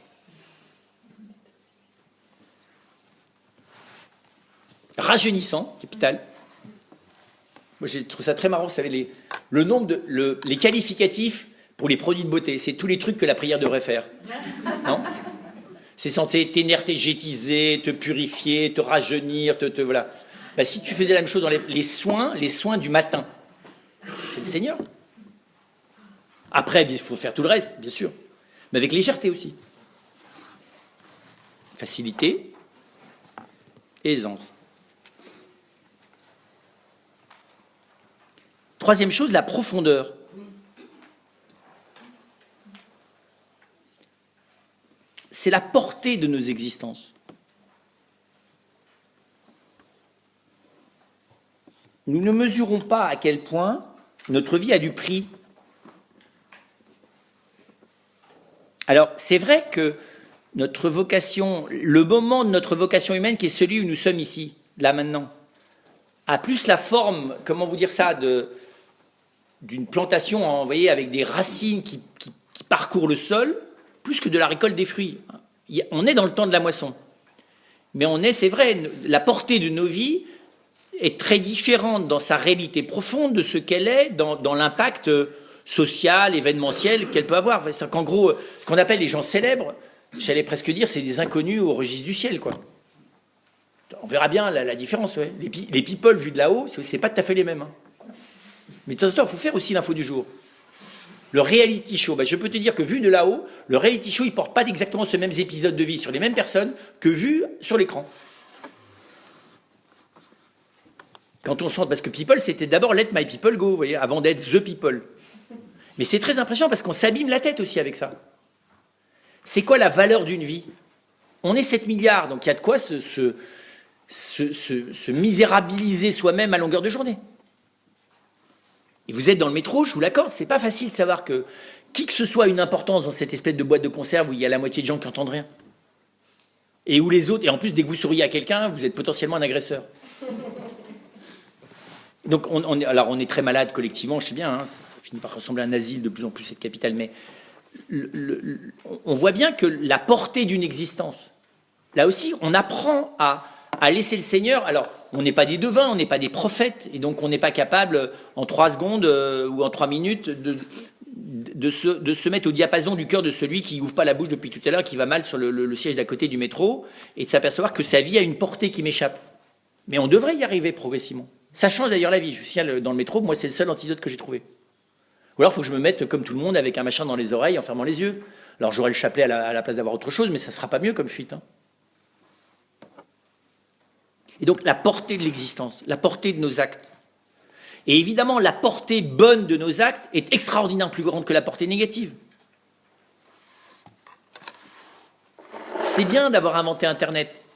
Rajeunissant, capital. Moi, j'ai trouvé ça très marrant. Vous savez, le nombre les qualificatifs pour les produits de beauté, c'est tous les trucs que la prière devrait faire. Non? C'est censé t'énergétiser, te purifier, te rajeunir, voilà. Ben, si tu faisais la même chose dans les soins du matin, c'est le Seigneur. Après, il faut faire tout le reste, bien sûr. Mais avec légèreté aussi. Facilité et aisance. Troisième chose, la profondeur. C'est la portée de nos existences. Nous ne mesurons pas à quel point notre vie a du prix. Alors, c'est vrai que notre vocation, le moment de notre vocation humaine, qui est celui où nous sommes ici, là maintenant, a plus la forme, comment vous dire ça, d'une plantation, vous voyez, avec des racines qui parcourent le sol, plus que de la récolte des fruits. On est dans le temps de la moisson. Mais c'est vrai, la portée de nos vies est très différente dans sa réalité profonde de ce qu'elle est dans l'impact social, événementiel qu'elle peut avoir. C'est qu'en gros, ce qu'on appelle les gens célèbres, j'allais presque dire, c'est des inconnus au registre du ciel, quoi. On verra bien la différence. Ouais. Les people vus de là-haut, c'est pas tout à fait les mêmes. Hein. Mais de temps en temps, il faut faire aussi l'info du jour. Le reality show, je peux te dire que vu de là-haut, le reality show, il ne porte pas exactement ce même épisode de vie sur les mêmes personnes que vu sur l'écran. Quand on chante, parce que People, c'était d'abord Let My People Go, vous voyez, avant d'être The People. Mais c'est très impressionnant parce qu'on s'abîme la tête aussi avec ça. C'est quoi la valeur d'une vie? On est 7 milliards, donc il y a de quoi se misérabiliser soi-même à longueur de journée. Et vous êtes dans le métro, je vous l'accorde, c'est pas facile de savoir que qui que ce soit a une importance dans cette espèce de boîte de conserve où il y a la moitié de gens qui n'entendent rien. Et où les autres, et en plus, dès que vous souriez à quelqu'un, vous êtes potentiellement un agresseur. Donc, alors, on est très malade collectivement, je sais bien, hein, ça finit par ressembler à un asile de plus en plus, cette capitale, mais on voit bien que la portée d'une existence, là aussi, on apprend à laisser le Seigneur. Alors, on n'est pas des devins, on n'est pas des prophètes, et donc on n'est pas capable, en 3 secondes ou en 3 minutes, de se mettre au diapason du cœur de celui qui n'ouvre pas la bouche depuis tout à l'heure, qui va mal sur le siège d'à côté du métro, et de s'apercevoir que sa vie a une portée qui m'échappe. Mais on devrait y arriver progressivement. Ça change d'ailleurs la vie. Je signale, dans le métro, moi, c'est le seul antidote que j'ai trouvé. Ou alors, il faut que je me mette comme tout le monde avec un machin dans les oreilles en fermant les yeux. Alors, j'aurai le chapelet à la place d'avoir autre chose, mais ça ne sera pas mieux comme fuite. Hein. Et donc, la portée de l'existence, la portée de nos actes. Et évidemment, la portée bonne de nos actes est extraordinairement plus grande que la portée négative. C'est bien d'avoir inventé Internet,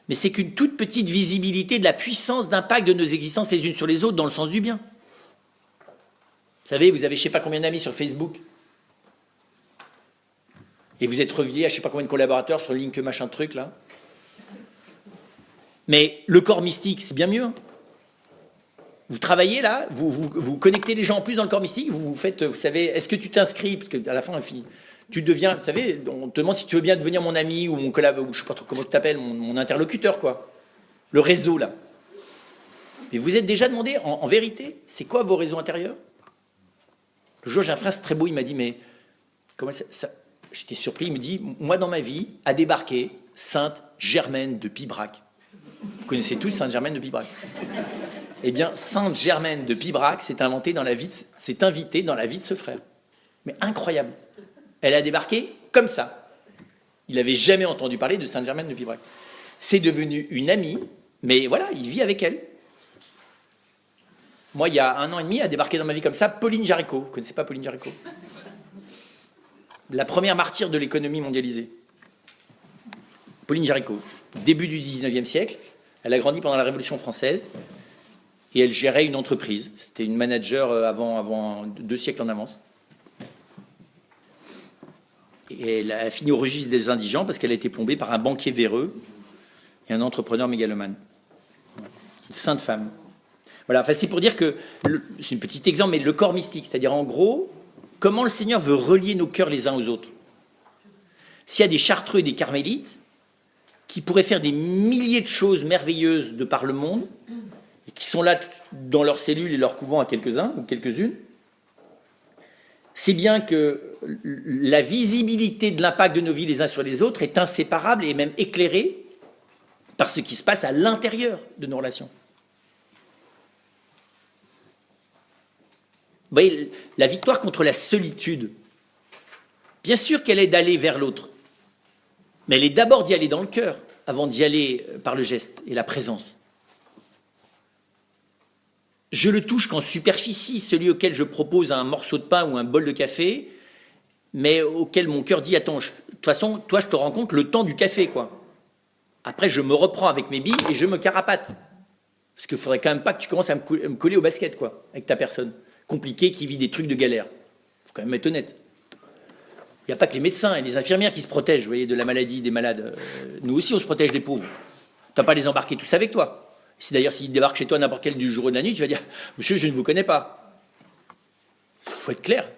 mais c'est qu'une toute petite visibilité de la puissance d'impact de nos existences les unes sur les autres dans le sens du bien. Vous savez, vous avez je ne sais pas combien d'amis sur Facebook, et vous êtes relié à je ne sais pas combien de collaborateurs sur Link machin truc là. Mais le corps mystique, c'est bien mieux. Hein. Vous travaillez là, vous connectez les gens en plus dans le corps mystique, vous faites, vous savez, est-ce que tu t'inscris, parce qu'à la fin, tu deviens, vous savez, on te demande si tu veux bien devenir mon ami ou mon collaborateur, ou je ne sais pas trop comment tu t'appelles, mon interlocuteur, quoi. Le réseau, là. Mais vous êtes déjà demandé, en vérité, c'est quoi vos réseaux intérieurs? Le jour, j'ai un frère, c'est très beau, il m'a dit, mais comment ça j'étais surpris, il me dit, moi, dans ma vie, a débarqué Sainte Germaine de Pibrac. Vous connaissez tous Sainte Germaine de Pibrac. Eh bien, Sainte Germaine de Pibrac s'est invitée dans la vie de ce frère. Mais incroyable. Elle a débarqué comme ça. Il n'avait jamais entendu parler de Sainte Germaine de Pibrac. C'est devenu une amie, mais voilà, il vit avec elle. Moi, il y a 1 an et demi, a débarqué dans ma vie comme ça Pauline Jaricot. Vous ne connaissez pas Pauline Jaricot? La première martyre de l'économie mondialisée. Pauline Jaricot, début du 19e siècle. Elle a grandi pendant la Révolution française. Et elle gérait une entreprise. C'était une manager avant 2 siècles en avance. Et elle a fini au registre des indigents parce qu'elle a été plombée par un banquier véreux et un entrepreneur mégalomane. Une sainte femme. Voilà, enfin, c'est pour dire que, c'est un petit exemple, mais le corps mystique, c'est-à-dire en gros, comment le Seigneur veut relier nos cœurs les uns aux autres. S'il y a des chartreux et des carmélites qui pourraient faire des milliers de choses merveilleuses de par le monde, et qui sont là dans leurs cellules et leurs couvents à quelques-uns ou quelques-unes, c'est bien que la visibilité de l'impact de nos vies les uns sur les autres est inséparable et même éclairée par ce qui se passe à l'intérieur de nos relations. Vous voyez, la victoire contre la solitude, bien sûr qu'elle est d'aller vers l'autre, mais elle est d'abord d'y aller dans le cœur, avant d'y aller par le geste et la présence. Je le touche qu'en superficie, celui auquel je propose un morceau de pain ou un bol de café, mais auquel mon cœur dit « Attends, de toute façon, toi, je te rends compte le temps du café, quoi. » Après, je me reprends avec mes billes et je me carapate. Parce qu'il ne faudrait quand même pas que tu commences à me coller au basket, quoi, avec ta personne. Compliquée, qui vit des trucs de galère. Il faut quand même être honnête. Il n'y a pas que les médecins et les infirmières qui se protègent, vous voyez, de la maladie des malades. Nous aussi, on se protège des pauvres. Tu n'as pas les embarquer tous avec toi. Si d'ailleurs, s'il débarque chez toi n'importe quel du jour ou de la nuit, tu vas dire « Monsieur, je ne vous connais pas ». Il faut être clair.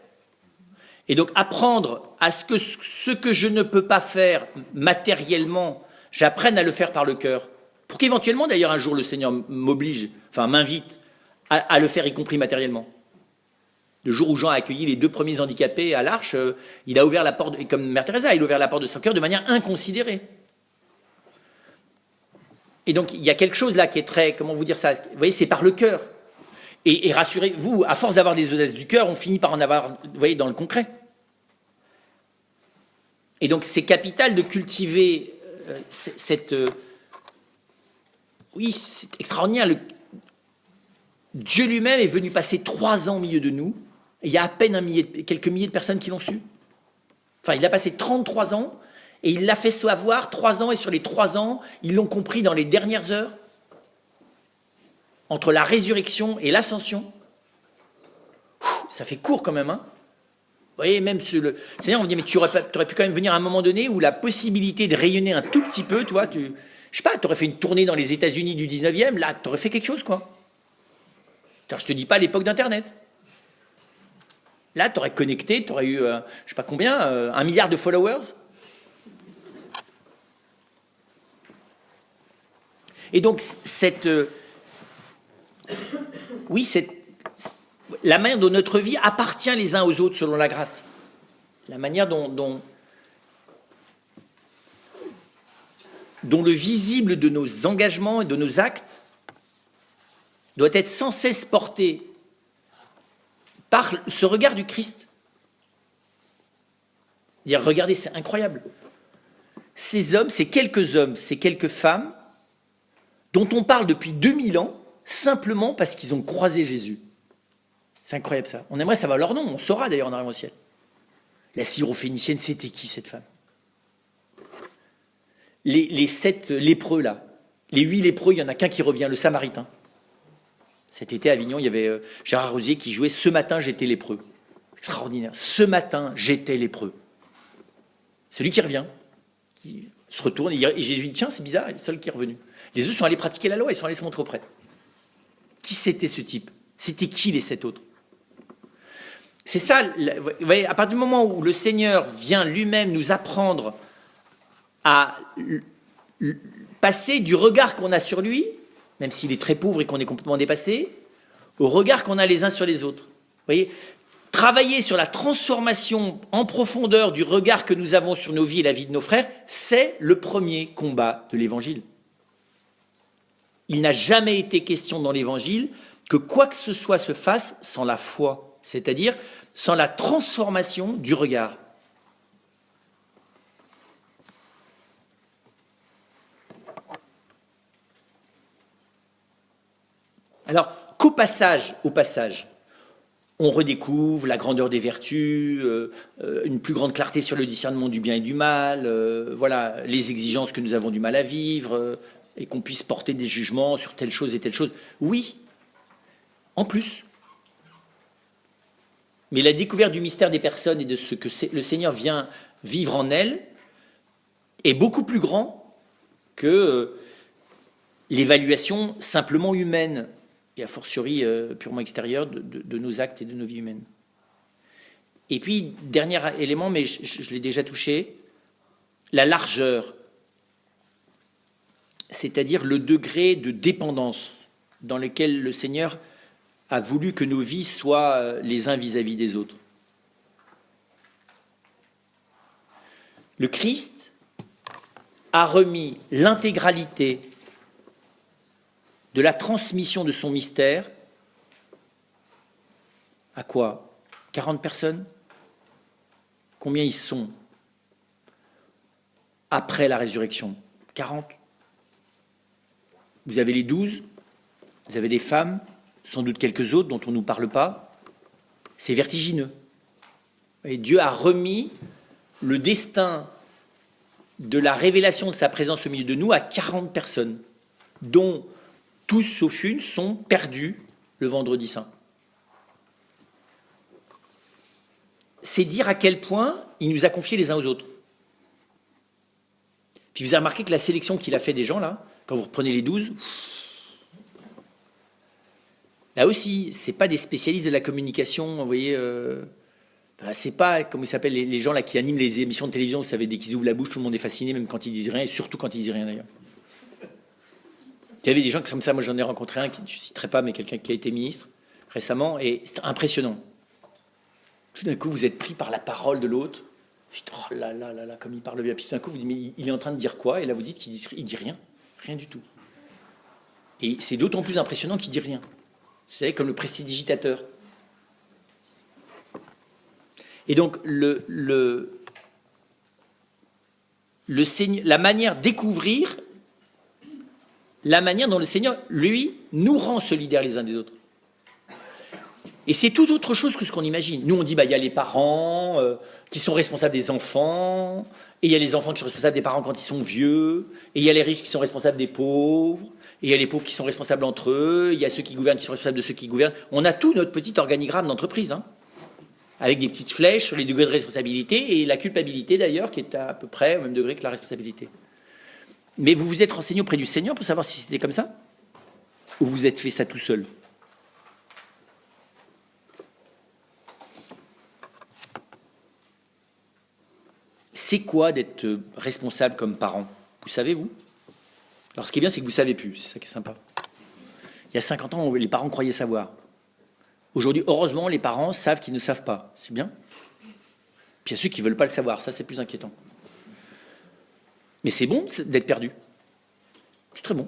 Et donc, apprendre à ce que je ne peux pas faire matériellement, j'apprenne à le faire par le cœur. Pour qu'éventuellement, d'ailleurs, un jour, le Seigneur m'oblige, enfin m'invite à le faire, y compris matériellement. Le jour où Jean a accueilli les 2 premiers handicapés à l'Arche, il a ouvert la porte, comme Mère Teresa, il a ouvert la porte de son cœur de manière inconsidérée. Et donc, il y a quelque chose là qui est très, comment vous dire ça, vous voyez, c'est par le cœur. Et rassurez-vous, à force d'avoir des audaces du cœur, on finit par en avoir, vous voyez, dans le concret. Et donc, c'est capital de cultiver cette... oui, c'est extraordinaire. Dieu lui-même est venu passer 3 ans au milieu de nous. Et il y a à peine quelques milliers de personnes qui l'ont su. Enfin, il a passé 33 ans et il l'a fait savoir 3 ans. Et sur les 3 ans, ils l'ont compris dans les dernières heures. Entre la résurrection et l'ascension. Ça fait court quand même, hein. Vous voyez, même le Seigneur, on vous dit, mais tu aurais pu quand même venir à un moment donné où la possibilité de rayonner un tout petit peu, toi, je sais pas, tu aurais fait une tournée dans les États-Unis du 19e, là, tu aurais fait quelque chose, quoi. Je te dis pas à l'époque d'Internet. Là, tu aurais connecté, tu aurais eu, je ne sais pas combien, 1 milliard de followers. Et donc, la manière dont notre vie appartient les uns aux autres selon la grâce. La manière dont le visible de nos engagements et de nos actes doit être sans cesse porté par ce regard du Christ. Regardez, c'est incroyable. Ces hommes, ces quelques femmes, dont on parle depuis 2000 ans, simplement parce qu'ils ont croisé Jésus. C'est incroyable ça. On aimerait savoir leur nom, on saura d'ailleurs en arrivant au ciel. La syrophénicienne, c'était qui cette femme? Les 7 lépreux là, les 8 lépreux, il n'y en a qu'un qui revient, le Samaritain. Cet été à Avignon, il y avait Gérard Rosier qui jouait « Ce matin, j'étais lépreux ». Extraordinaire. « Ce matin, j'étais lépreux ». Celui qui revient, qui se retourne, et Jésus dit « Tiens, c'est bizarre, il est le seul qui est revenu ». Les autres sont allés pratiquer la loi, ils sont allés se montrer au prêtre. Qui c'était ce type? C'était qui les 7 autres? C'est ça, vous voyez, à partir du moment où le Seigneur vient lui-même nous apprendre à passer du regard qu'on a sur lui, même s'il est très pauvre et qu'on est complètement dépassé, au regard qu'on a les uns sur les autres. Vous voyez, travailler sur la transformation en profondeur du regard que nous avons sur nos vies et la vie de nos frères, c'est le premier combat de l'Évangile. Il n'a jamais été question dans l'Évangile que quoi que ce soit se fasse sans la foi, c'est-à-dire sans la transformation du regard. Alors, qu'au passage, on redécouvre la grandeur des vertus, une plus grande clarté sur le discernement du bien et du mal, voilà, les exigences que nous avons du mal à vivre, et qu'on puisse porter des jugements sur telle chose et telle chose. Oui, en plus. Mais la découverte du mystère des personnes et de ce que le Seigneur vient vivre en elles est beaucoup plus grand que l'évaluation simplement humaine, et a fortiori purement extérieure de nos actes et de nos vies humaines. Et puis, dernier élément, mais je l'ai déjà touché, la largeur, c'est-à-dire le degré de dépendance dans lequel le Seigneur a voulu que nos vies soient les uns vis-à-vis des autres. Le Christ a remis l'intégralité de la transmission de son mystère à quoi? 40 personnes? Combien ils sont après la résurrection? 40. Vous avez les 12, vous avez des femmes, sans doute quelques autres dont on ne nous parle pas. C'est vertigineux. Et Dieu a remis le destin de la révélation de sa présence au milieu de nous à 40 personnes, dont tous sauf une sont perdus le vendredi saint. C'est dire à quel point il nous a confiés les uns aux autres. Puis vous avez remarqué que la sélection qu'il a fait des gens là, quand vous reprenez les 12, là aussi, ce n'est pas des spécialistes de la communication, vous voyez, c'est pas, comme ils s'appellent, les gens là qui animent les émissions de télévision, vous savez, dès qu'ils ouvrent la bouche, tout le monde est fasciné, même quand ils disent rien, et surtout quand ils disent rien d'ailleurs. Il y avait des gens comme ça, moi j'en ai rencontré un, je ne citerai pas, mais quelqu'un qui a été ministre récemment, et c'est impressionnant. Tout d'un coup, vous êtes pris par la parole de l'autre, oh là là là là, comme il parle bien, puis tout d'un coup, vous dites, mais il est en train de dire quoi? Et là, vous dites qu'il dit rien, rien du tout. Et c'est d'autant plus impressionnant qu'il dit rien. Vous savez, comme le prestidigitateur. Et donc, la manière de découvrir la manière dont le Seigneur, lui, nous rend solidaires les uns des autres. Et c'est tout autre chose que ce qu'on imagine. Nous, on dit, il y a les parents qui sont responsables des enfants, et il y a les enfants qui sont responsables des parents quand ils sont vieux, et il y a les riches qui sont responsables des pauvres, et il y a les pauvres qui sont responsables entre eux, il y a ceux qui gouvernent qui sont responsables de ceux qui gouvernent. On a tout notre petit organigramme d'entreprise, avec des petites flèches sur les degrés de responsabilité, et la culpabilité d'ailleurs, qui est à peu près au même degré que la responsabilité. Mais vous vous êtes renseigné auprès du Seigneur pour savoir si c'était comme ça? Ou vous êtes fait ça tout seul? c'est quoi d'être responsable comme parent? Vous savez, vous? Alors, ce qui est bien, c'est que vous savez plus. C'est ça qui est sympa. Il y a 50 ans, les parents croyaient savoir. Aujourd'hui, heureusement, les parents savent qu'ils ne savent pas. C'est bien. Puis il y a ceux qui ne veulent pas le savoir. Ça, c'est plus inquiétant. Mais c'est bon d'être perdu. C'est très bon.